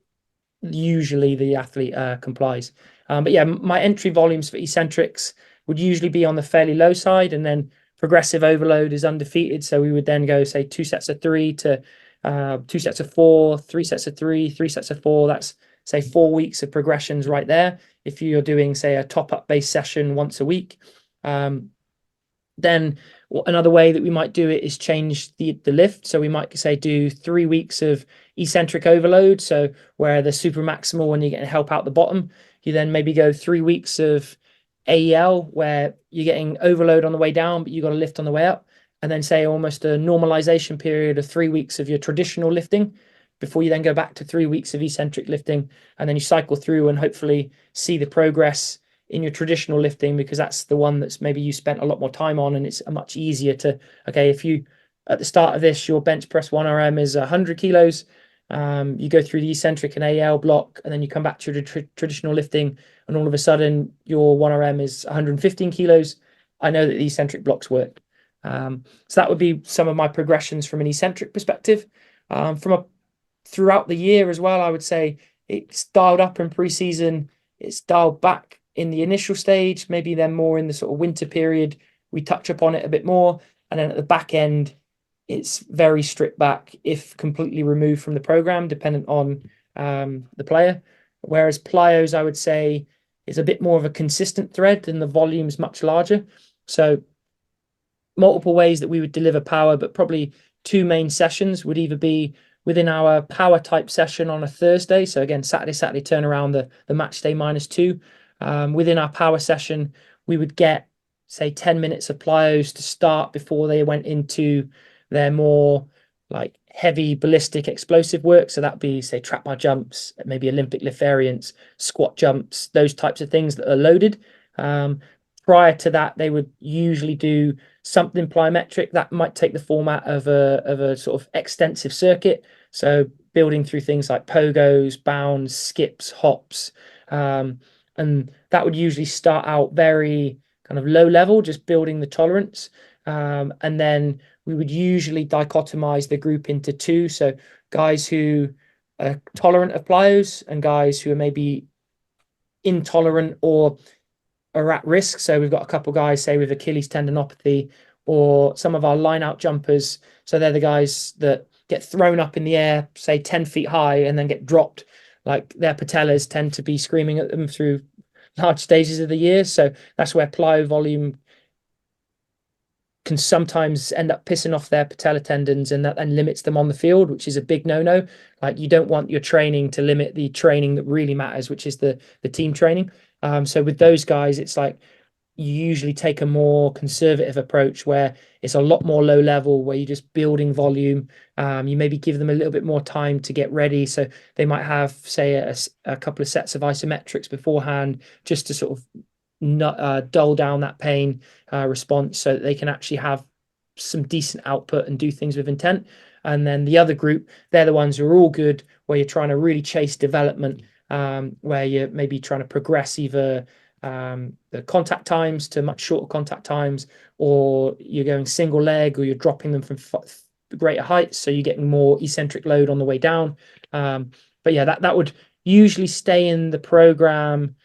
usually the athlete complies. But yeah, my entry volumes for eccentrics would usually be on the fairly low side, and then progressive overload is undefeated. So we would then go say 2 sets of 3 to 2 sets of 4, 3 sets of 3, 3 sets of 4. That's say 4 weeks of progressions right there. If you're doing say a top-up base session once a week, then another way that we might do it is change the lift. So we might say do 3 weeks of eccentric overload. So where the super maximal, when you're getting help out the bottom, you then maybe go 3 weeks of AEL where you're getting overload on the way down, but you got a lift on the way up. And then say almost a normalization period of 3 weeks of your traditional lifting before you then go back to 3 weeks of eccentric lifting. And then you cycle through and hopefully see the progress in your traditional lifting, because that's the one that's maybe you spent a lot more time on, and it's much easier to, okay, if you at the start of this your bench press 1RM is 100 kilos, you go through the eccentric and AL block, and then you come back to your traditional lifting, and all of a sudden your 1RM is 115 kilos. I know that the eccentric blocks work. So that would be some of my progressions from an eccentric perspective. Throughout the year as well, I would say it's dialed up in preseason, it's dialed back in the initial stage, maybe then more in the sort of winter period, we touch upon it a bit more. And then at the back end, it's very stripped back, if completely removed from the program, dependent on the player. Whereas plyos, I would say, is a bit more of a consistent thread and the volume is much larger. So multiple ways that we would deliver power, but probably 2 main sessions would either be within our power type session on a Thursday. So again, Saturday turn around the match day -2. Within our power session, we would get say 10 minutes of plyos to start before they went into their more like heavy ballistic explosive work. So that'd be say trap bar jumps, maybe Olympic lift variants, squat jumps, those types of things that are loaded. Prior to that, they would usually do something plyometric that might take the format of a sort of extensive circuit. So building through things like pogos, bounds, skips, hops, and that would usually start out very kind of low level, just building the tolerance. And then we would usually dichotomize the group into 2. So guys who are tolerant of plyos and guys who are maybe intolerant or are at risk. So we've got a couple guys, say, with Achilles tendinopathy, or some of our line out jumpers. So they're the guys that get thrown up in the air, say 10 feet high, and then get dropped. Like their patellas tend to be screaming at them through large stages of the year. So that's where plyo volume can sometimes end up pissing off their patella tendons, and that then limits them on the field, which is a big no-no. Like you don't want your training to limit the training that really matters, which is the team training. So with those guys, it's like you usually take a more conservative approach where it's a lot more low level, where you're just building volume. You maybe give them a little bit more time to get ready. So they might have, say, a couple of sets of isometrics beforehand, just to sort of dull down that pain response, so that they can actually have some decent output and do things with intent. And then the other group, they're the ones who are all good, where you're trying to really chase development, where you're maybe trying to progress either the contact times to much shorter contact times, or you're going single leg, or you're dropping them from greater heights, so you're getting more eccentric load on the way down. But yeah, that would usually stay in the program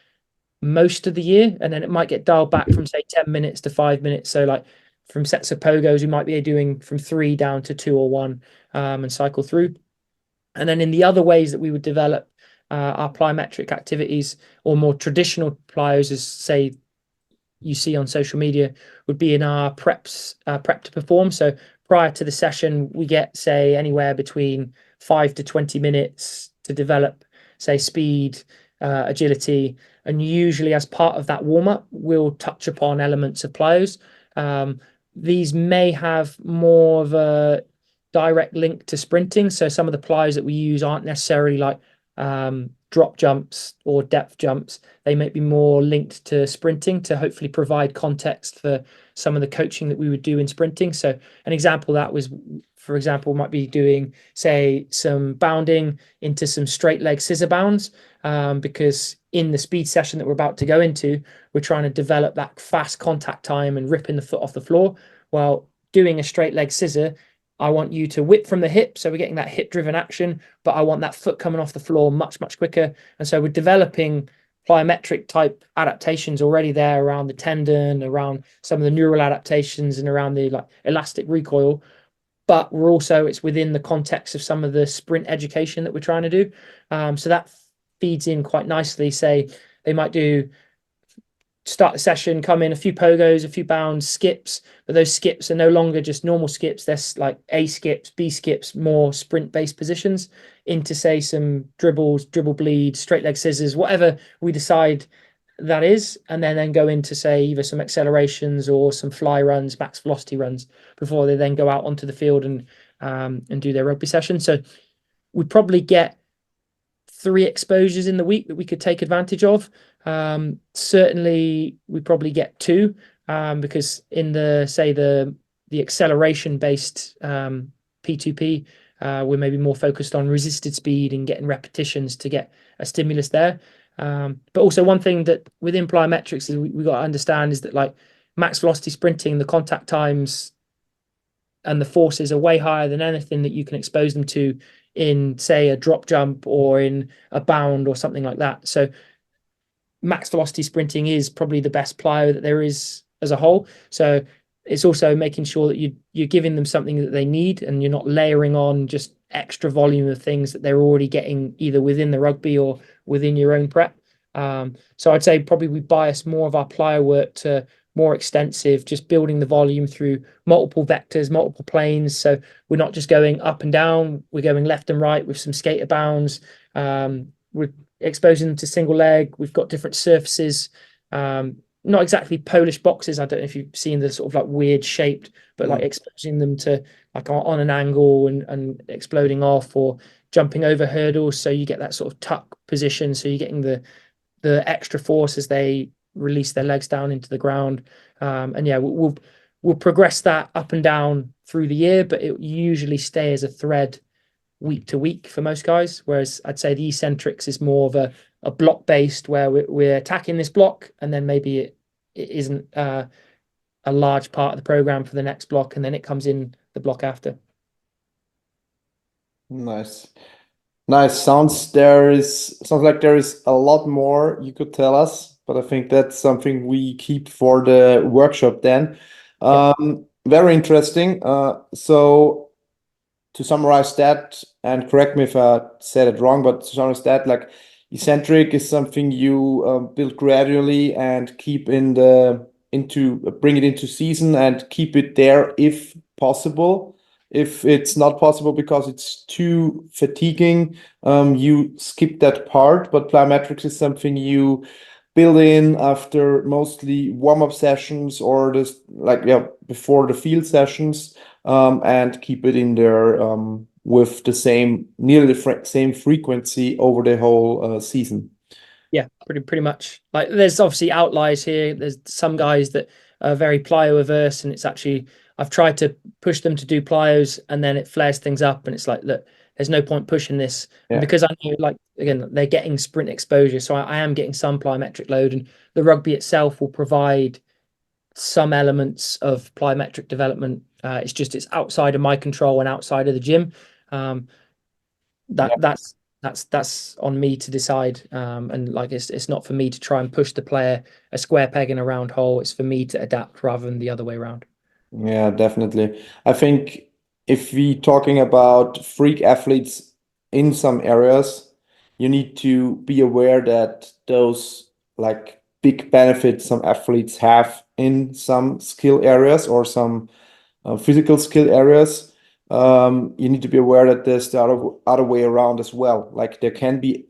most of the year, and then it might get dialed back from, say, 10 minutes to 5 minutes. So like from sets of pogos, we might be doing from 3 down to 2 or 1, and cycle through. And then in the other ways that we would develop our plyometric activities, or more traditional plyos, as say you see on social media, would be in our prep to perform. So prior to the session, we get, say, anywhere between 5 to 20 minutes to develop, say, speed, agility, and usually as part of that warm-up, we'll touch upon elements of plyos. These may have more of a direct link to sprinting. So some of the plyos that we use aren't necessarily like drop jumps or depth jumps. They may be more linked to sprinting, to hopefully provide context for some of the coaching that we would do in sprinting. So an example of that was, for example, might be doing, say, some bounding into some straight leg scissor bounds, because in the speed session that we're about to go into, we're trying to develop that fast contact time and ripping the foot off the floor. Well, doing a straight leg scissor, I want you to whip from the hip, so we're getting that hip driven action, but I want that foot coming off the floor much, much quicker. And so we're developing plyometric type adaptations already there around the tendon, around some of the neural adaptations, and around the like elastic recoil. But we're also, it's within the context of some of the sprint education that we're trying to do. So that feeds in quite nicely. Say they might do start the session, come in a few pogos, a few bounds, skips, but those skips are no longer just normal skips. There's like A skips, B skips, more sprint-based positions, into, say, some dribbles, dribble bleed, straight leg scissors, whatever we decide that is, and then go into, say, either some accelerations or some fly runs, max velocity runs, before they then go out onto the field and do their rugby session. So we probably get 3 exposures in the week that we could take advantage of. Certainly we probably get 2, because in the, say, the acceleration based P2P, we're maybe more focused on resisted speed and getting repetitions to get a stimulus there. But also one thing that within plyometrics is we got to understand is that, like, max velocity sprinting, the contact times and the forces are way higher than anything that you can expose them to in, say, a drop jump or in a bound or something like that. So max velocity sprinting is probably the best plyo that there is as a whole. So it's also making sure that you're giving them something that they need, and you're not layering on just extra volume of things that they're already getting either within the rugby or within your own prep. So I'd say probably we bias more of our plyo work to more extensive, just building the volume through multiple vectors, multiple planes. So we're not just going up and down, we're going left and right with some skater bounds. We're exposing them to single leg. We've got different surfaces, not exactly Polish boxes. I don't know if you've seen the sort of like weird shaped, but like exposing them to like on an angle and exploding off, or jumping over hurdles. So you get that sort of tuck position. So you're getting the extra force as they release their legs down into the ground. And yeah, we'll progress that up and down through the year, but it usually stay as a thread week to week for most guys. Whereas I'd say the eccentrics is more of a block based, where we're attacking this block, and then maybe it isn't a large part of the program for the next block, and then it comes in the block after. Nice. Nice. Sounds like there is a lot more you could tell us, but I think that's something we keep for the workshop then. Yeah. Very interesting. So to summarize that, and correct me if I said it wrong, but to summarize that, like eccentric is something you build gradually and keep bring it into season and keep it there if possible. If it's not possible because it's too fatiguing, you skip that part. But plyometrics is something you build in after mostly warm-up sessions or this before the field sessions, and keep it in there with nearly the same frequency over the whole season. Yeah, pretty much. Like there's obviously outliers here. There's some guys that are very plyo averse, and it's actually I've tried to push them to do plyos, and then it flares things up, and it's like, look, there's no point pushing this. And because I know, like again, they're getting sprint exposure, so I am getting some plyometric load, and the rugby itself will provide some elements of plyometric development. It's outside of my control and outside of the gym. That's on me to decide. And like it's not for me to try and push the player a square peg in a round hole. It's for me to adapt rather than the other way around. Yeah, definitely. I think if we talking about freak athletes in some areas, you need to be aware that those like big benefits some athletes have in some skill areas or some physical skill areas. You need to be aware that there's the other way around as well. Like there can be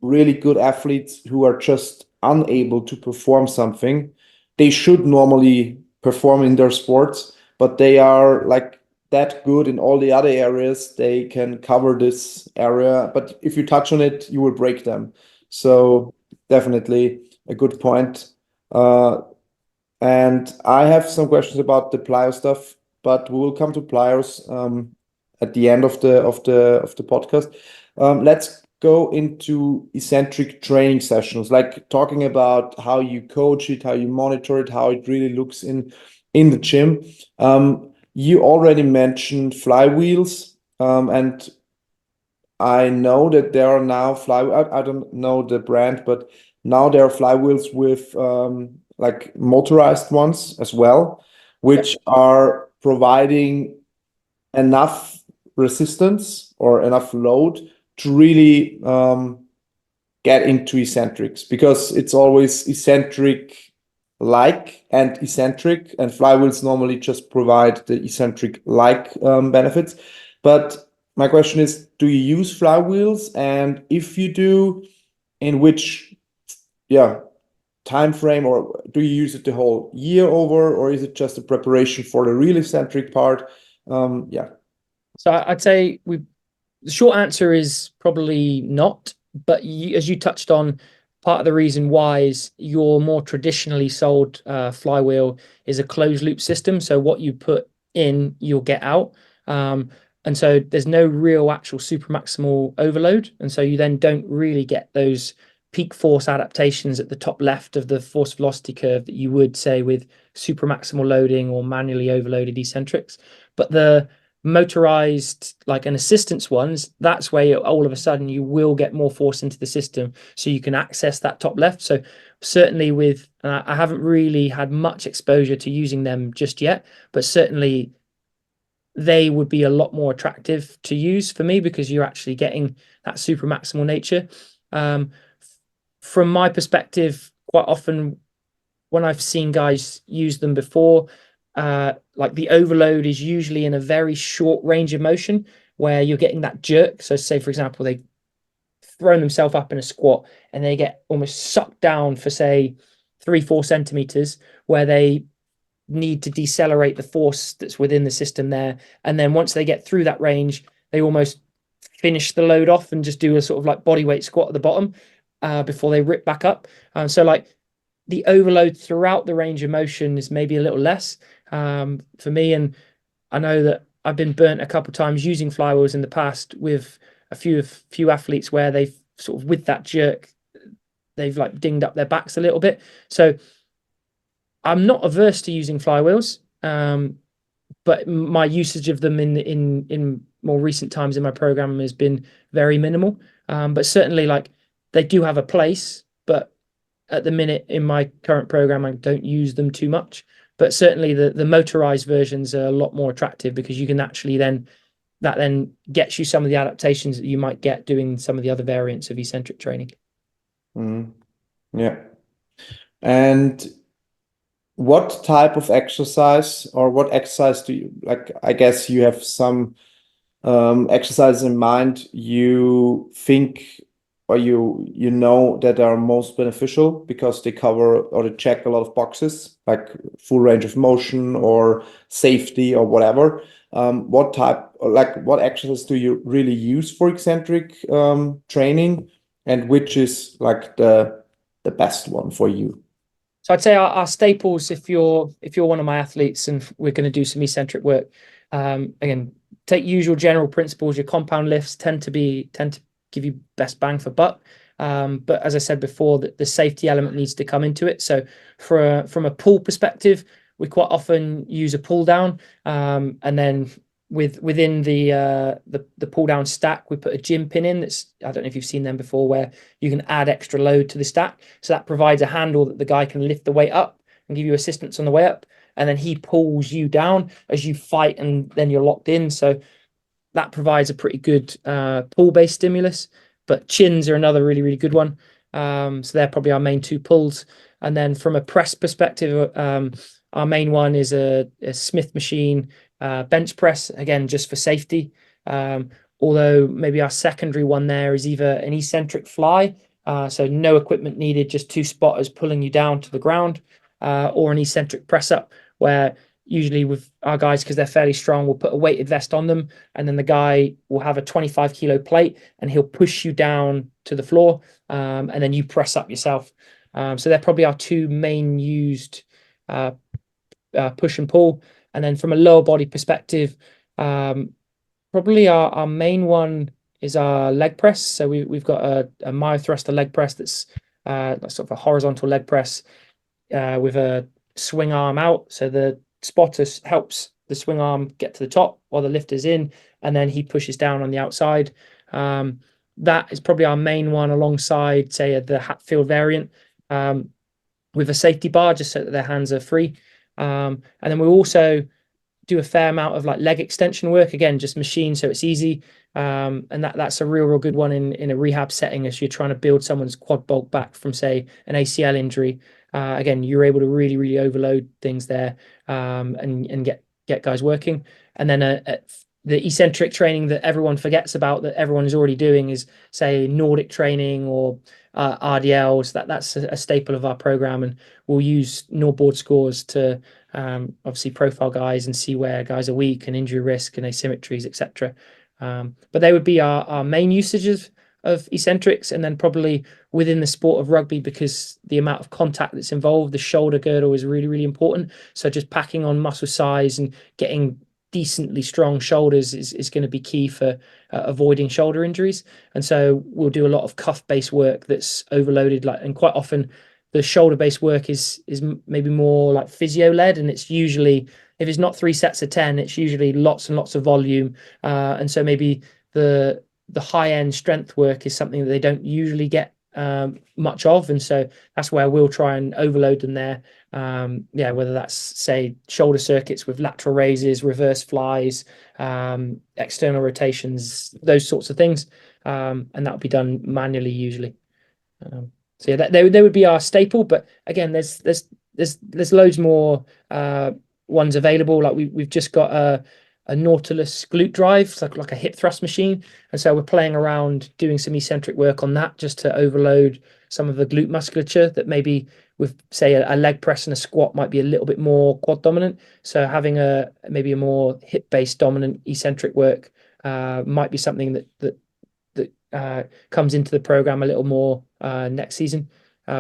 really good athletes who are just unable to perform something. They should normally perform in their sports, but they are like that good in all the other areas. They can cover this area, but if you touch on it, you will break them. So definitely a good point. And I have some questions about the plyo stuff, but we will come to plyos at the end of the podcast. Let's go into eccentric training sessions, like talking about how you coach it, how you monitor it, how it really looks in the gym. You already mentioned flywheels, and I know that there are now I don't know the brand, but now there are flywheels with like motorized ones as well, which are providing enough resistance or enough load to really get into eccentrics, because it's always eccentric like and eccentric, and flywheels normally just provide the eccentric like benefits. But my question is, do you use flywheels? And if you do, in which time frame, or do you use it the whole year over, or is it just a preparation for the real eccentric part? So I'd say the short answer is probably not. But as you touched on, part of the reason why is your more traditionally sold flywheel is a closed loop system. So what you put in, you'll get out. And so there's no real actual super maximal overload. And so you then don't really get those peak force adaptations at the top left of the force velocity curve that you would say with super maximal loading or manually overloaded eccentrics. But the motorized, like an assistance ones, that's where all of a sudden you will get more force into the system, so you can access that top left. So certainly with I haven't really had much exposure to using them just yet, but certainly they would be a lot more attractive to use for me because you're actually getting that super maximal nature. From my perspective, quite often when I've seen guys use them before, like the overload is usually in a very short range of motion where you're getting that jerk. So say, for example, they've thrown themselves up in a squat and they get almost sucked down for, say, 3-4 centimeters, where they need to decelerate the force that's within the system there. And then once they get through that range, they almost finish the load off and just do a sort of like body weight squat at the bottom before they rip back up. So like the overload throughout the range of motion is maybe a little less for me. And I know that I've been burnt a couple of times using flywheels in the past with a few athletes where they've sort of, with that jerk, they've like dinged up their backs a little bit. So I'm not averse to using flywheels, but my usage of them in more recent times in my program has been very minimal. But certainly, like, they do have a place, but at the minute in my current program, I don't use them too much. But certainly the motorized versions are a lot more attractive, because you can actually then gets you some of the adaptations that you might get doing some of the other variants of eccentric training. Yeah. And what type of exercise, or what exercise do you like? I guess you have some exercises in mind you think, or you know, that are most beneficial because they cover or they check a lot of boxes, like full range of motion or safety or whatever. What type, like what exercise do you really use for eccentric training, and which is like the best one for you? So I'd say our staples, if you're one of my athletes and we're going to do some eccentric work, again, take usual general principles. Your compound lifts tend to give you best bang for buck. But as I said before, the safety element needs to come into it. So from a pull perspective, we quite often use a pull down, and then within the pull down stack, we put a gym pin in. That's, I don't know if you've seen them before, where you can add extra load to the stack. So that provides a handle that the guy can lift the weight up and give you assistance on the way up, and then he pulls you down as you fight, and then you're locked in. So that provides a pretty good pull-based stimulus. But chins are another really, really good one. So they're probably our main two pulls. And then from a press perspective, our main one is a Smith machine bench press, again, just for safety. Although maybe our secondary one there is either an eccentric fly, so no equipment needed, just two spotters pulling you down to the ground, or an eccentric press up, where usually with our guys, because they're fairly strong, we'll put a weighted vest on them, and then the guy will have a 25 kilo plate and he'll push you down to the floor, and then you press up yourself. So they're probably our two main used push and pull. And then from a lower body perspective, probably our main one is our leg press. So we've got a myothruster leg press that's sort of a horizontal leg press with a swing arm out. So the spotter helps the swing arm get to the top while the lifter's in, and then he pushes down on the outside. That is probably our main one, alongside, say, the Hatfield variant, with a safety bar, just so that their hands are free. And then we also do a fair amount of like leg extension work, again, just machine, so it's easy. And that's a real good one in a rehab setting, as you're trying to build someone's quad bulk back from, say, an ACL injury. Again, you're able to really, really overload things there, and get guys working. And then the eccentric training that everyone forgets about, that everyone is already doing, is, say, Nordic training or RDLs. That's a staple of our program, and we'll use NordBoard scores to obviously profile guys and see where guys are weak and injury risk and asymmetries, etc. But they would be our main usages of eccentrics. And then probably within the sport of rugby, because the amount of contact that's involved, the shoulder girdle is really, really important. So just packing on muscle size and getting decently strong shoulders is going to be key for avoiding shoulder injuries. And so we'll do a lot of cuff-based work that's overloaded, and quite often the shoulder-based work is maybe more like physio-led, and it's usually, if it's not 3 sets of 10, it's usually lots and lots of volume. And so maybe the high-end strength work is something that they don't usually get much of, and so that's where we'll try and overload them there. Whether that's, say, shoulder circuits with lateral raises, reverse flies, external rotations, those sorts of things, and that'll be done manually usually. So yeah, they would be our staple. But again, there's loads more ones available. Like we've just got a Nautilus glute drive. It's like a hip thrust machine, and so we're playing around doing some eccentric work on that, just to overload some of the glute musculature that maybe with, say, a leg press and a squat might be a little bit more quad dominant. So having maybe a more hip based dominant eccentric work might be something that comes into the program a little more next season,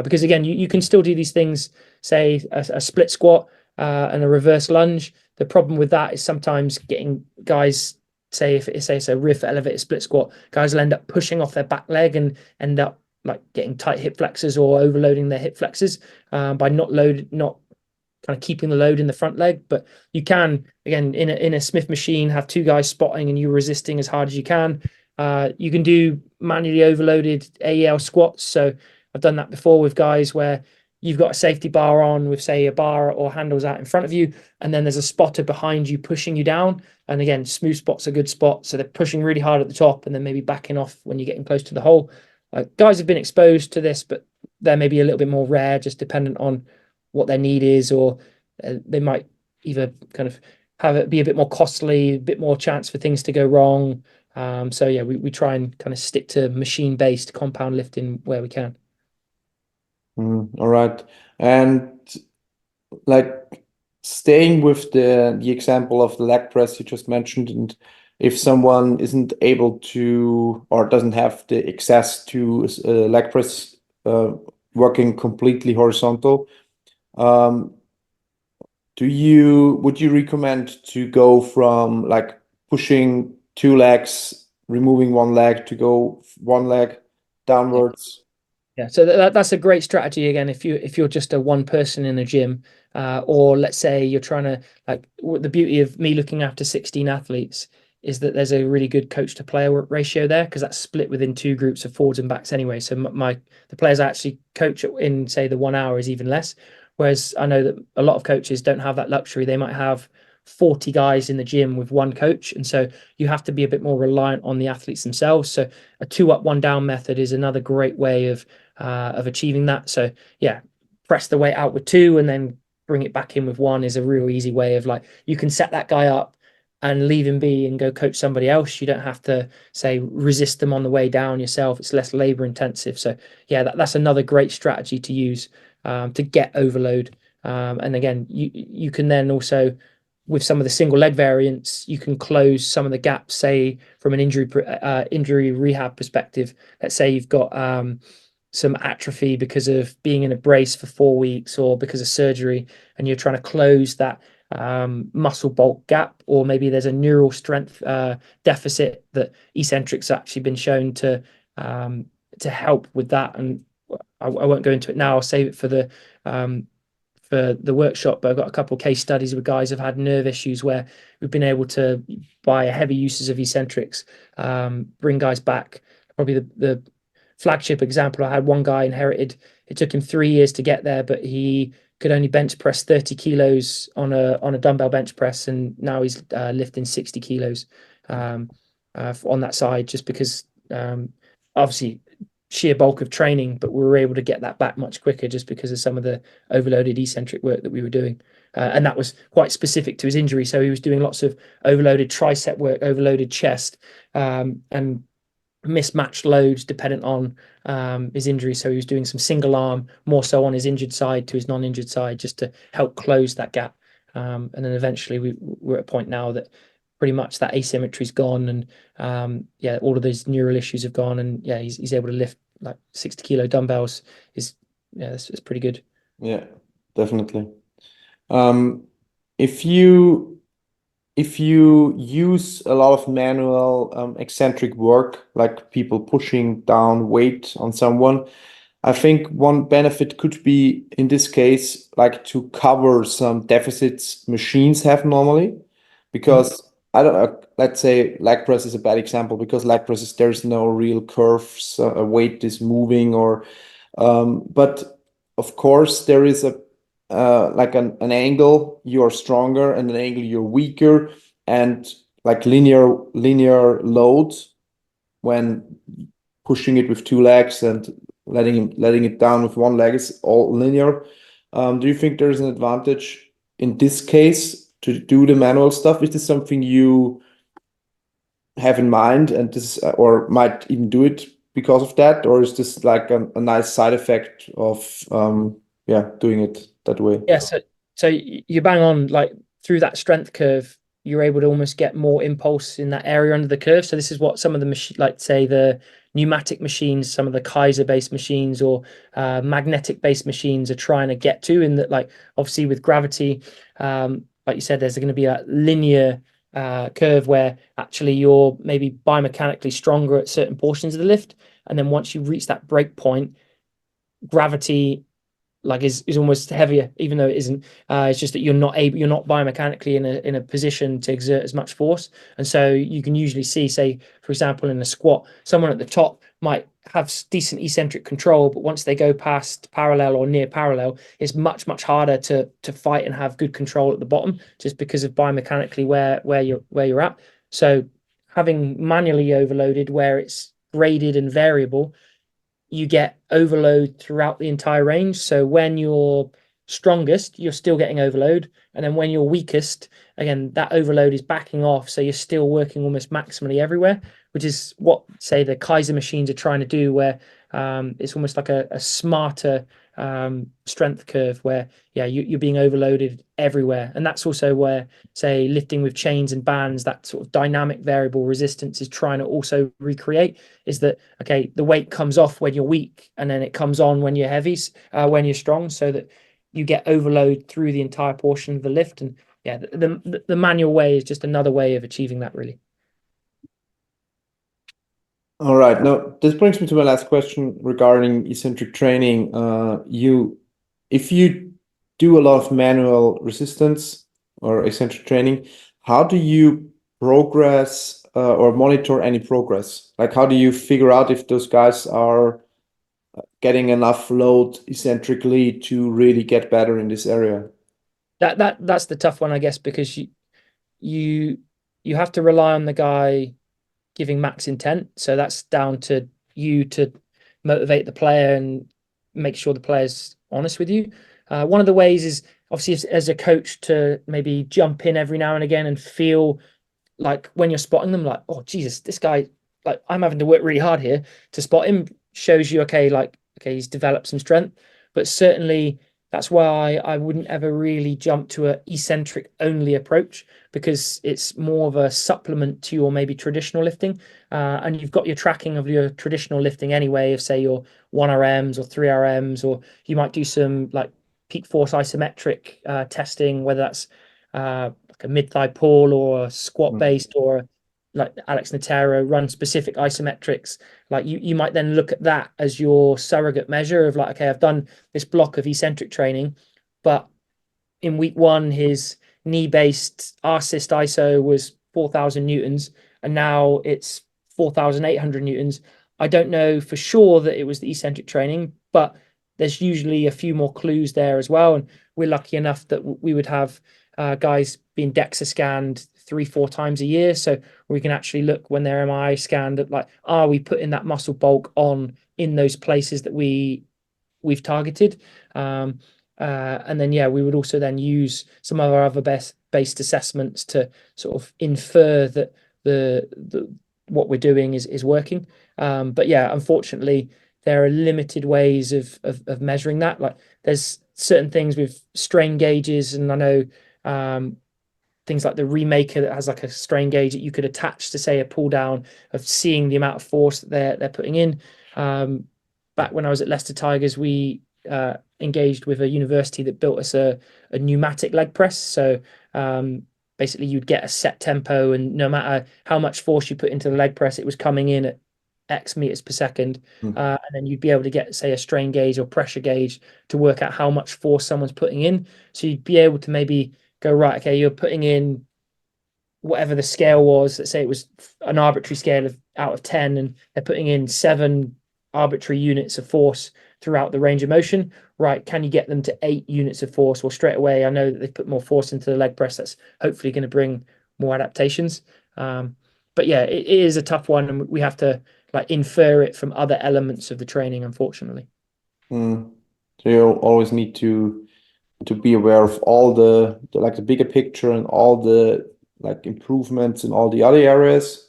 because again, you can still do these things, say a split squat and a reverse lunge. The problem with that is sometimes getting guys, say if it's a rear foot elevated split squat, guys will end up pushing off their back leg and end up like getting tight hip flexors or overloading their hip flexors by not kind of keeping the load in the front leg. But you can, again, in a Smith machine, have two guys spotting and you resisting as hard as you can. You can do manually overloaded AEL squats. So I've done that before with guys where you've got a safety bar on with, say, a bar or handles out in front of you, and then there's a spotter behind you pushing you down. And again, smooth spot's a good spot. So they're pushing really hard at the top and then maybe backing off when you're getting close to the hole. Guys have been exposed to this, but they're maybe a little bit more rare, just dependent on what their need is, or they might either kind of have it be a bit more costly, a bit more chance for things to go wrong. So yeah, we try and kind of stick to machine-based compound lifting where we can. All right. And like staying with the example of the leg press you just mentioned, and if someone isn't able to or doesn't have the access to leg press working completely horizontal, would you recommend to go from like pushing two legs, removing one leg, to go one leg downwards? Yeah, so that's a great strategy. Again, if you're just a one person in a gym, or let's say you're trying to, like, the beauty of me looking after 16 athletes is that there's a really good coach to player ratio there, because that's split within two groups of forwards and backs anyway. So the players I actually coach in, say, the 1 hour is even less. Whereas I know that a lot of coaches don't have that luxury. They might have 40 guys in the gym with one coach, and so you have to be a bit more reliant on the athletes themselves. So a 2 up, 1 down method is another great way of achieving that. So yeah, press the weight out with 2 and then bring it back in with 1 is a real easy way of, like, you can set that guy up and leave him be and go coach somebody else. You don't have to, say, resist them on the way down yourself. It's less labor intensive. So yeah, that's another great strategy to use to get overload. And again, you can then also, with some of the single leg variants, you can close some of the gaps, say, from an injury rehab perspective. Let's say you've got some atrophy because of being in a brace for 4 weeks or because of surgery, and you're trying to close that muscle bulk gap, or maybe there's a neural strength deficit that Eccentrics actually been shown to help with that. And I won't go into it now. I'll save it for the workshop, but I've got a couple of case studies with guys who've had nerve issues where we've been able to, by heavy uses of Eccentrics, bring guys back. Probably the flagship example, I had one guy inherited, it took him 3 years to get there, but he could only bench press 30 kilos on a dumbbell bench press, and now he's lifting 60 kilos on that side, just because obviously sheer bulk of training, but we were able to get that back much quicker just because of some of the overloaded eccentric work that we were doing. And that was quite specific to his injury. So he was doing lots of overloaded tricep work, overloaded chest, and mismatched loads dependent on his injury. So he was doing some single arm, more so on his injured side to his non-injured side, just to help close that gap. And then eventually we're at a point now that pretty much that asymmetry's gone, and yeah, all of those neural issues have gone, and yeah, he's able to lift like 60 kilo dumbbells. It's pretty good. Yeah, definitely. If you use a lot of manual eccentric work, like people pushing down weight on someone, I think one benefit could be, in this case, like to cover some deficits machines have normally, because I don't let's say leg press is a bad example, because leg presses, there's no real curves, a weight is moving, or but of course there is a like an angle you're stronger and an angle you're weaker, and like linear loads when pushing it with 2 legs and letting it down with 1 leg is all linear. Do you think there's an advantage in this case to do the manual stuff? Is this something you have in mind, and this or might even do it because of that, or is this like a nice side effect of doing it that way? Yeah, so you bang on, like, through that strength curve, you're able to almost get more impulse in that area under the curve. So this is what some of the like, say, the pneumatic machines, some of the Kaiser based machines, or magnetic based machines are trying to get to, in that, like, obviously with gravity, like you said, there's going to be a linear curve where actually you're maybe biomechanically stronger at certain portions of the lift, and then once you reach that break point, gravity is almost heavier, even though it isn't. It's just that you're not biomechanically in a position to exert as much force. And so you can usually see, say, for example, in a squat, someone at the top might have decent eccentric control, but once they go past parallel or near parallel, it's much, much harder to fight and have good control at the bottom, just because of biomechanically where you're at. So having manually overloaded, where it's graded and variable, you get overload throughout the entire range. So when you're strongest, you're still getting overload. And then when you're weakest, again, that overload is backing off. So you're still working almost maximally everywhere, which is what, say, the Kaiser machines are trying to do, where it's almost like a smarter strength curve, where, yeah, you're being overloaded everywhere. And that's also where, say, lifting with chains and bands, that sort of dynamic variable resistance is trying to also recreate, is that, okay, the weight comes off when you're weak, and then it comes on when you're heavy, when you're strong, so that you get overload through the entire portion of the lift. And yeah, the manual way is just another way of achieving that, really. All right. Now, this brings me to my last question regarding eccentric training. If you do a lot of manual resistance or eccentric training, how do you progress or monitor any progress? Like, how do you figure out if those guys are getting enough load eccentrically to really get better in this area? That's the tough one, I guess, because you have to rely on the guy giving max intent. So that's down to you to motivate the player and make sure the player's honest with you. One of the ways is obviously as a coach to maybe jump in every now and again and feel like, when you're spotting them, like, oh Jesus, this guy, like, I'm having to work really hard here to spot him, shows you, okay, he's developed some strength. But certainly that's why I wouldn't ever really jump to a eccentric only approach, because it's more of a supplement to your maybe traditional lifting. And you've got your tracking of your traditional lifting anyway, of, say, your 1RMs or 3RMs, or you might do some like peak force isometric testing, whether that's like a mid-thigh pull or a squat based, or like Alex Natero run specific isometrics. Like you might then look at that as your surrogate measure of, like, okay, I've done this block of eccentric training, but in week one, his knee-based assist ISO was 4,000 newtons, and now it's 4,800 newtons. I don't know for sure that it was the eccentric training, but there's usually a few more clues there as well. And we're lucky enough that we would have guys being DEXA scanned 3-4 times a year, so we can actually look when they're MRI scanned at, like, are we putting that muscle bulk on in those places that we've targeted. And then, yeah, we would also then use some of our other based assessments to sort of infer that the what we're doing is working. But yeah, unfortunately, there are limited ways of measuring that. Like, there's certain things with strain gauges, and I know things like the Remaker that has like a strain gauge that you could attach to, say, a pull down, of seeing the amount of force that they're putting in. Back when I was at Leicester Tigers, we engaged with a university that built us a pneumatic leg press. So basically you'd get a set tempo, and no matter how much force you put into the leg press, it was coming in at X meters per second. And then you'd be able to get, say, a strain gauge or pressure gauge to work out how much force someone's putting in. So you'd be able to maybe go, right, okay, you're putting in whatever the scale was. Let's say it was an arbitrary scale out of 10, and they're putting in 7 arbitrary units of force throughout the range of motion. Right, can you get them to 8 units of force? Well, straight away, I know that they've put more force into the leg press. That's hopefully going to bring more adaptations. But yeah, it is a tough one, and we have to, like, infer it from other elements of the training, unfortunately. So you always need to be aware of all the like the bigger picture and all the like improvements in all the other areas.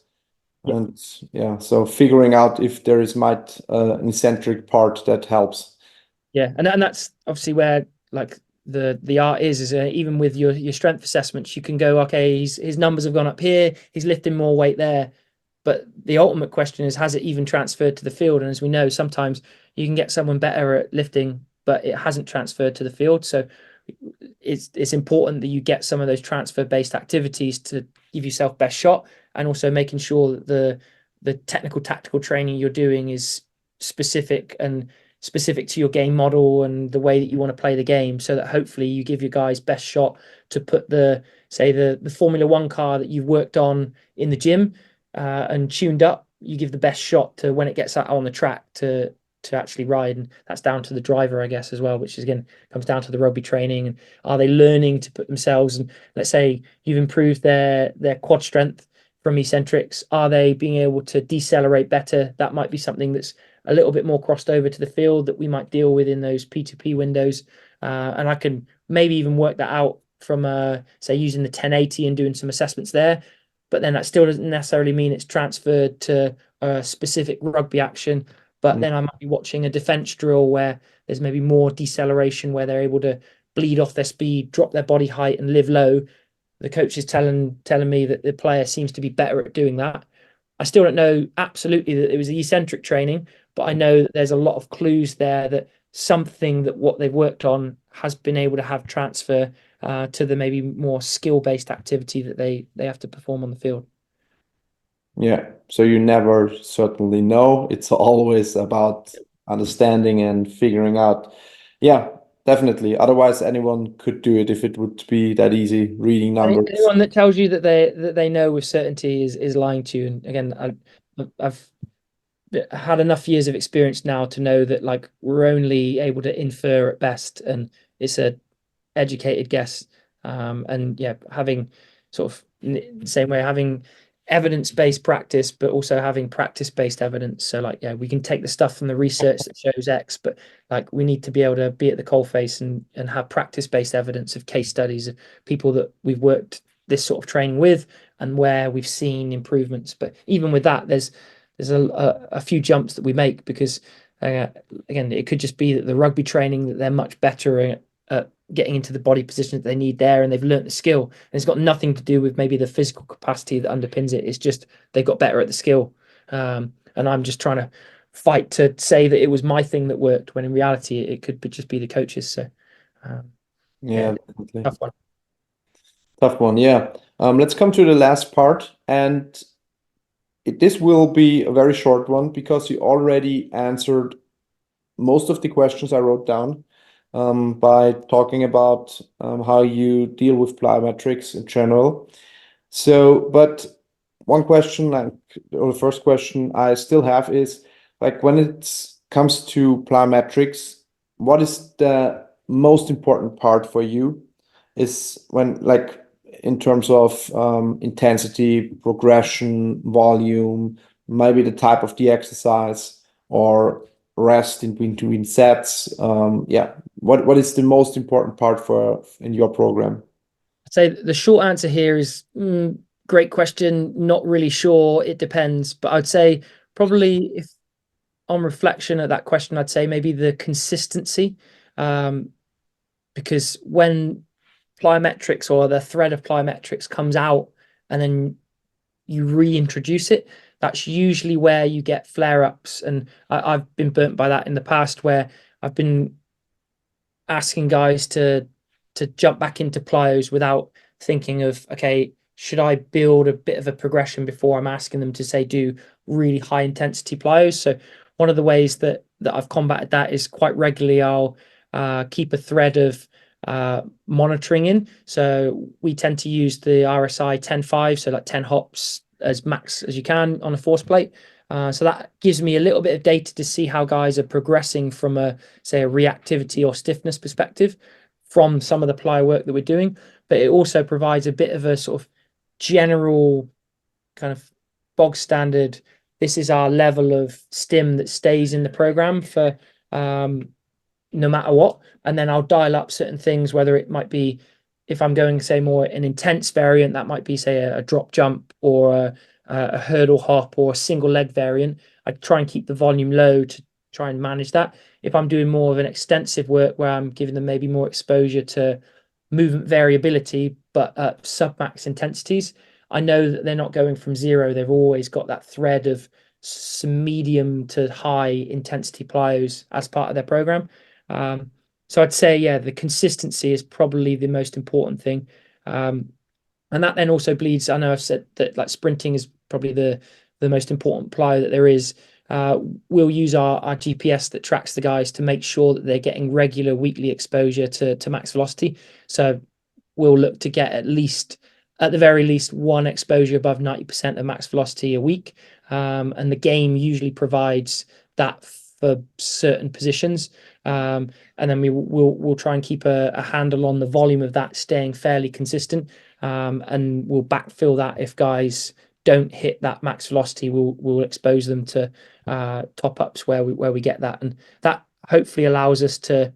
Yeah. And yeah, so figuring out if there is an eccentric part that helps. Yeah, and that's obviously where, like, the art is even with your strength assessments, you can go, okay, his numbers have gone up here, he's lifting more weight there, but the ultimate question is, has it even transferred to the field? And as we know, sometimes you can get someone better at lifting, but it hasn't transferred to the field. So it's important that you get some of those transfer based activities to give yourself best shot, and also making sure that the technical tactical training you're doing is specific and specific to your game model and the way that you want to play the game, so that hopefully you give your guys best shot to put the Formula One car that you've worked on in the gym and tuned up. You give the best shot to when it gets out on the track to actually ride, and that's down to the driver, I guess, as well, which is, again, comes down to the rugby training. And are they learning to put themselves, and let's say you've improved their quad strength from eccentrics, are they being able to decelerate better? That might be something that's a little bit more crossed over to the field that we might deal with in those P2P windows, and I can maybe even work that out from say using the 1080 and doing some assessments there. But then that still doesn't necessarily mean it's transferred to a specific rugby action. But then I might be watching a defense drill where there's maybe more deceleration, where they're able to bleed off their speed, drop their body height, and live low. The coach is telling me that the player seems to be better at doing that. I still don't know absolutely that it was the eccentric training, but I know that there's a lot of clues there that something that what they've worked on has been able to have transfer to the maybe more skill-based activity that they have to perform on the field. Yeah, so you never certainly know. It's always about understanding and figuring out. Yeah, definitely. Otherwise, anyone could do it if it would be that easy, reading numbers. Anyone that tells you that they know with certainty is lying to you. And again, I've had enough years of experience now to know that, like, we're only able to infer at best, and it's a educated guess. And yeah, having sort of the same way, having evidence-based practice, but also having practice-based evidence. So, like, yeah, we can take the stuff from the research that shows X, but like, we need to be able to be at the coalface and have practice-based evidence of case studies of people that we've worked this sort of training with and where we've seen improvements. But even with that, there's a few jumps that we make, because again, it could just be that the rugby training, that they're much better at getting into the body position that they need there, and they've learnt the skill, and it's got nothing to do with maybe the physical capacity that underpins it. It's just they've got better at the skill, and I'm just trying to fight to say that it was my thing that worked, when in reality it could just be the coaches. So Yeah, definitely. tough one. Yeah. Let's come to the last part, and this will be a very short one because you already answered most of the questions I wrote down by talking about how you deal with plyometrics in general. So, but one question, or the first question I still have is, like, when it comes to plyometrics, what is the most important part for you? Is when, like, in terms of intensity, progression, volume, maybe the type of the exercise, or rest in between sets. Yeah, what is the most important part in your program? I'd say the short answer here is great question. Not really sure. It depends. But I'd say probably, if on reflection at that question, I'd say maybe the consistency. Because when plyometrics, or the thread of plyometrics, comes out and then you reintroduce it, that's usually where you get flare-ups. And I've been burnt by that in the past, where I've been asking guys to jump back into plyos without thinking of, okay, should I build a bit of a progression before I'm asking them to, say, do really high intensity plyos? So one of the ways that I've combated that is quite regularly I'll keep a thread of monitoring in. So we tend to use the RSI 10.5, so like 10 hops as max as you can on a force plate. So that gives me a little bit of data to see how guys are progressing from a reactivity or stiffness perspective from some of the plyo work that we're doing. But it also provides a bit of a sort of general kind of bog standard, this is our level of stim that stays in the program for no matter what. And then I'll dial up certain things, whether it might be, if I'm going, say, more an intense variant, that might be, say, a drop jump, or a hurdle hop, or a single leg variant. I try and keep the volume low to try and manage that. If I'm doing more of an extensive work where I'm giving them maybe more exposure to movement variability, but at sub-max intensities, I know that they're not going from zero. They've always got that thread of some medium to high intensity plyos as part of their program. So I'd say, yeah, the consistency is probably the most important thing. And that then also bleeds. I know I've said that, like, sprinting is probably the most important plyo that there is, we'll use our GPS that tracks the guys to make sure that they're getting regular weekly exposure to max velocity. So we'll look to get at the very least one exposure above 90% of max velocity a week. And the game usually provides that for certain positions. And then we'll try and keep a handle on the volume of that staying fairly consistent. And we'll backfill that if guys don't hit that max velocity. We'll expose them to top ups where we get that, and that hopefully allows us to,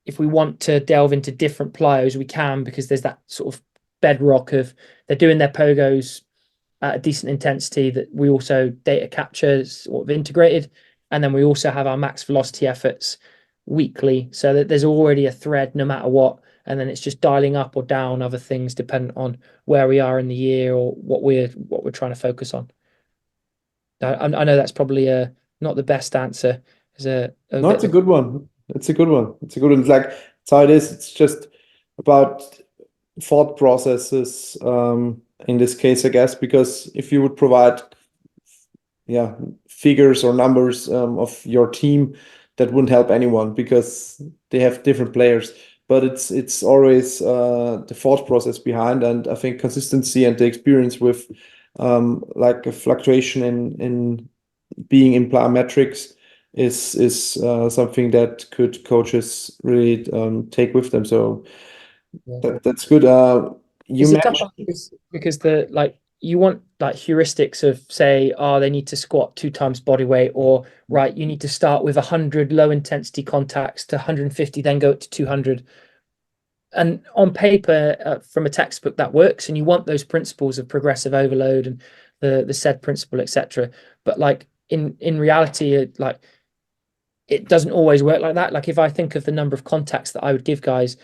if we want to delve into different plyos, we can, because there's that sort of bedrock of they're doing their pogos at a decent intensity that we also data capture sort of integrated, and then we also have our max velocity efforts weekly, so that there's already a thread no matter what, and then it's just dialing up or down other things dependent on where we are in the year or what we're trying to focus on. I know that's probably not the best answer. No, it's a good one. It's a good one. It's like, it's how it is. It's just about thought processes, in this case, I guess, because if you would provide, figures or numbers, of your team, that wouldn't help anyone because they have different players. But it's always the thought process behind, and I think consistency and the experience with like a fluctuation in being in plyometrics is something that coaches really take with them. So that's good. You Is it tough mentioned, because you want like heuristics of, say, they need to squat 2 times body weight, or right, you need to start with 100 low intensity contacts to 150, then go up to 200. And on paper, from a textbook, that works, and you want those principles of progressive overload and the said principle, etc. But like in reality, it doesn't always work like that. Like if I think of the number of contacts that I would give guys,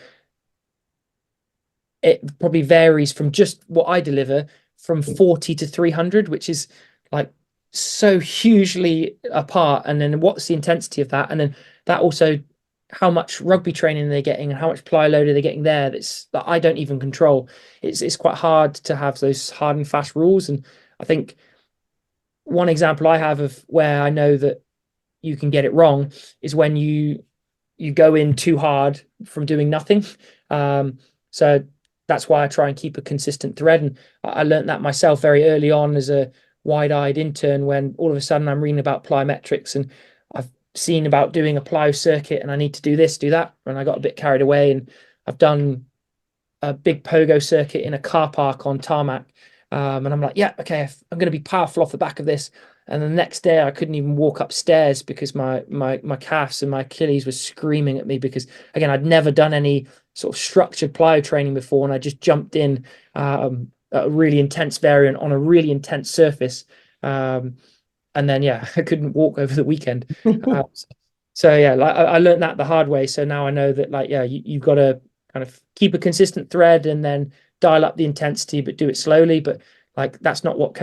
it probably varies from just what I deliver from 40 to 300, which is like so hugely apart. And then what's the intensity of that? And then that also, how much rugby training they're getting and how much ply load are they getting there, that I don't even control. It's quite hard to have those hard and fast rules. And I think one example I have of where I know that you can get it wrong is when you go in too hard from doing nothing. So that's why I try and keep a consistent thread. And I learned that myself very early on as a wide-eyed intern, when all of a sudden I'm reading about plyometrics and I've seen about doing a plyo circuit and I need to do this, do that. And I got a bit carried away, and I've done a big pogo circuit in a car park on tarmac. And I'm like, yeah, okay, I'm going to be powerful off the back of this. And the next day I couldn't even walk upstairs because my calves and my Achilles were screaming at me, because again, I'd never done any sort of structured plyo training before, and I just jumped in a really intense variant on a really intense surface. And then I couldn't walk over the weekend. So I learned that the hard way. So now I know that you've got to kind of keep a consistent thread and then dial up the intensity, but do it slowly. But like that's not what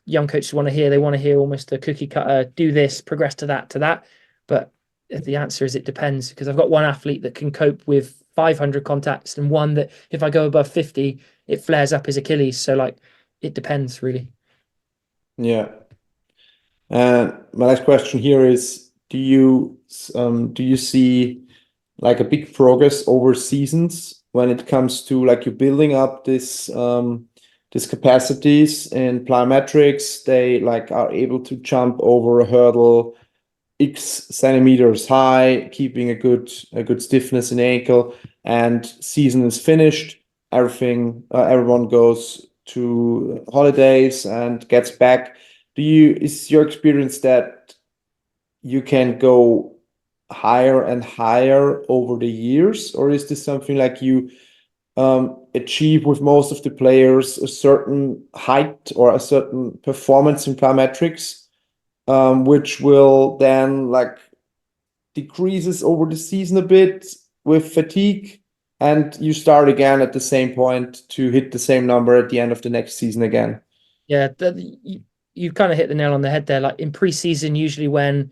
young coaches want to hear. They want to hear almost a cookie cutter, do this, progress to that. But the answer is it depends, because I've got one athlete that can cope with 500 contacts and one that if I go above 50, it flares up his Achilles. So it depends really. yeah. And my next question here is, do you see like a big progress over seasons when it comes to like you building up this capacities in plyometrics? They like are able to jump over a hurdle X centimeters high, keeping a good stiffness in the ankle, and season is finished. Everyone goes to holidays and gets back. Is your experience that you can go higher and higher over the years, or is this something like you achieve with most of the players a certain height or a certain performance in plyometrics, which will then like decreases over the season a bit with fatigue, and you start again at the same point to hit the same number at the end of the next season again? Yeah, you've kind of hit the nail on the head there. Like in pre-season, usually when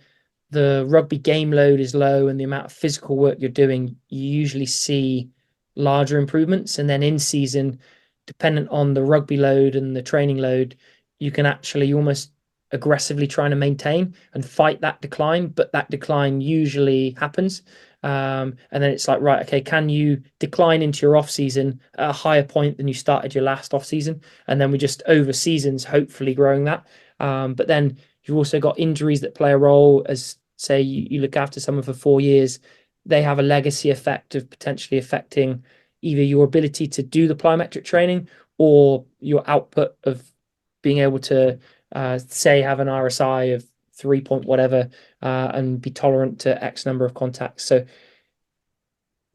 the rugby game load is low and the amount of physical work you're doing, you usually see larger improvements. And then in season, dependent on the rugby load and the training load, you can actually almost aggressively trying to maintain and fight that decline, but that decline usually happens. And then it's like, right, okay, can you decline into your off season at a higher point than you started your last off season? And then we just over seasons, hopefully growing that. But then you've also got injuries that play a role. As say you look after someone for 4 years, they have a legacy effect of potentially affecting either your ability to do the plyometric training or your output of being able to say have an RSI of 3 point whatever and be tolerant to X number of contacts. So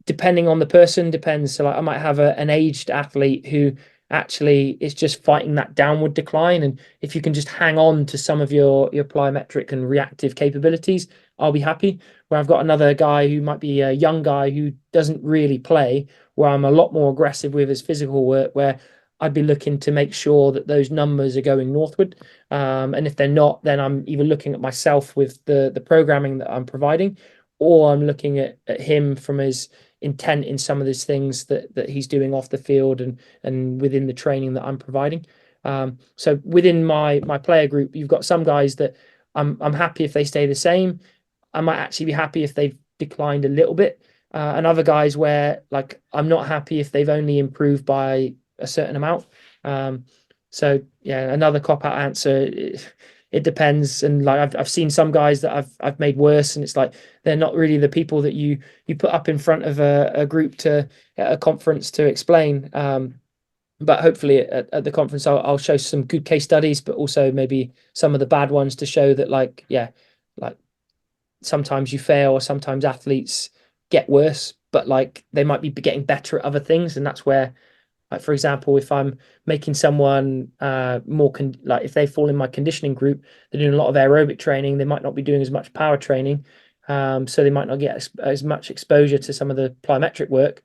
depending on the person, depends. So like I might have an aged athlete who actually is just fighting that downward decline, and if you can just hang on to some of your plyometric and reactive capabilities, I'll be happy. Where I've got another guy who might be a young guy who doesn't really play, where I'm a lot more aggressive with his physical work, where I'd be looking to make sure that those numbers are going northward. And if they're not, then I'm either looking at myself with the programming that I'm providing, or I'm looking at him from his intent in some of these things that he's doing off the field and within the training that I'm providing. So within my player group, you've got some guys that I'm happy if they stay the same. I might actually be happy if they've declined a little bit. And other guys where like I'm not happy if they've only improved by a certain amount. So yeah, another cop-out answer. It depends, and like I've seen some guys that I've made worse, and it's like they're not really the people that you put up in front of a group at a conference to explain. But hopefully at the conference I'll show some good case studies, but also maybe some of the bad ones to show that like sometimes you fail, or sometimes athletes get worse, but like they might be getting better at other things, and that's where. Like for example, if I'm making someone like if they fall in my conditioning group, they're doing a lot of aerobic training, they might not be doing as much power training, so they might not get as much exposure to some of the plyometric work,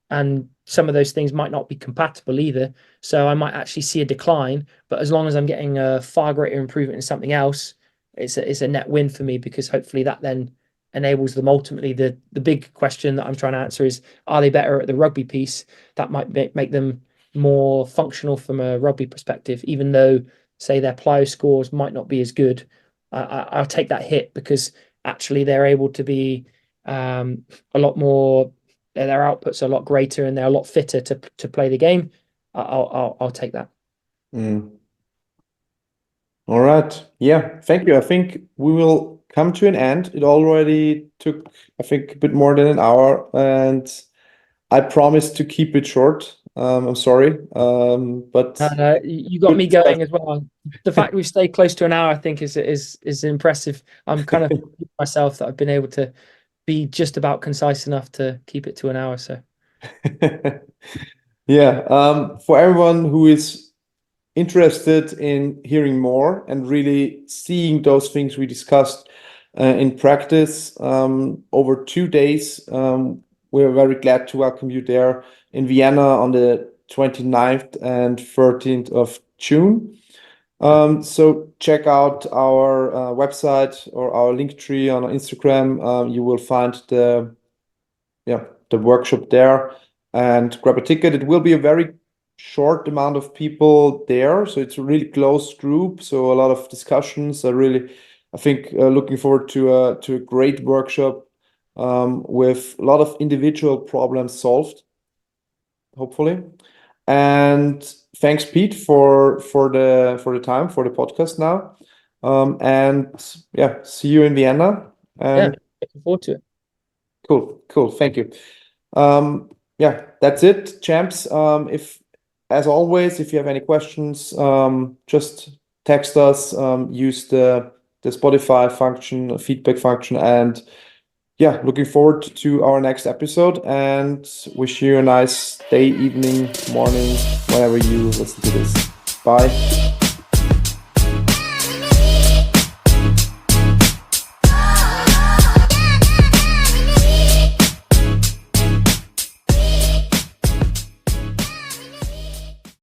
and some of those things might not be compatible either. So I might actually see a decline, but as long as I'm getting a far greater improvement in something else, it's a net win for me, because hopefully that then enables them ultimately. The big question that I'm trying to answer is, are they better at the rugby piece? That might make them more functional from a rugby perspective, even though say their plyo scores might not be as good. I'll take that hit, because actually they're able to be a lot more, their outputs are a lot greater and they're a lot fitter to play the game. I'll take that. All right. Yeah, thank you. I think we will come to an end. It already took, I think, a bit more than an hour, and I promised to keep it short. I'm sorry, but you got me going as well. The fact we've stayed close to an hour, I think, is impressive. I'm kind of myself that I've been able to be just about concise enough to keep it to an hour. So, yeah. For everyone who is interested in hearing more and really seeing those things we discussed in practice over 2 days, we're very glad to welcome you there in Vienna on the 29th and 13th of June. So check out our website or our link tree on Instagram. You will find the workshop there, and grab a ticket. It will be a very short amount of people there, so it's a really close group, so a lot of discussions. I think looking forward to a great workshop with a lot of individual problems solved, hopefully. And thanks, Pete, for the time for the podcast now. And yeah, see you in Vienna. And looking forward to it. Cool. Thank you. Yeah, that's it, champs. As always, if you have any questions, just text us, use the Spotify function, feedback function, and yeah, looking forward to our next episode, and wish you a nice day, evening, morning, whenever you listen to this. Bye.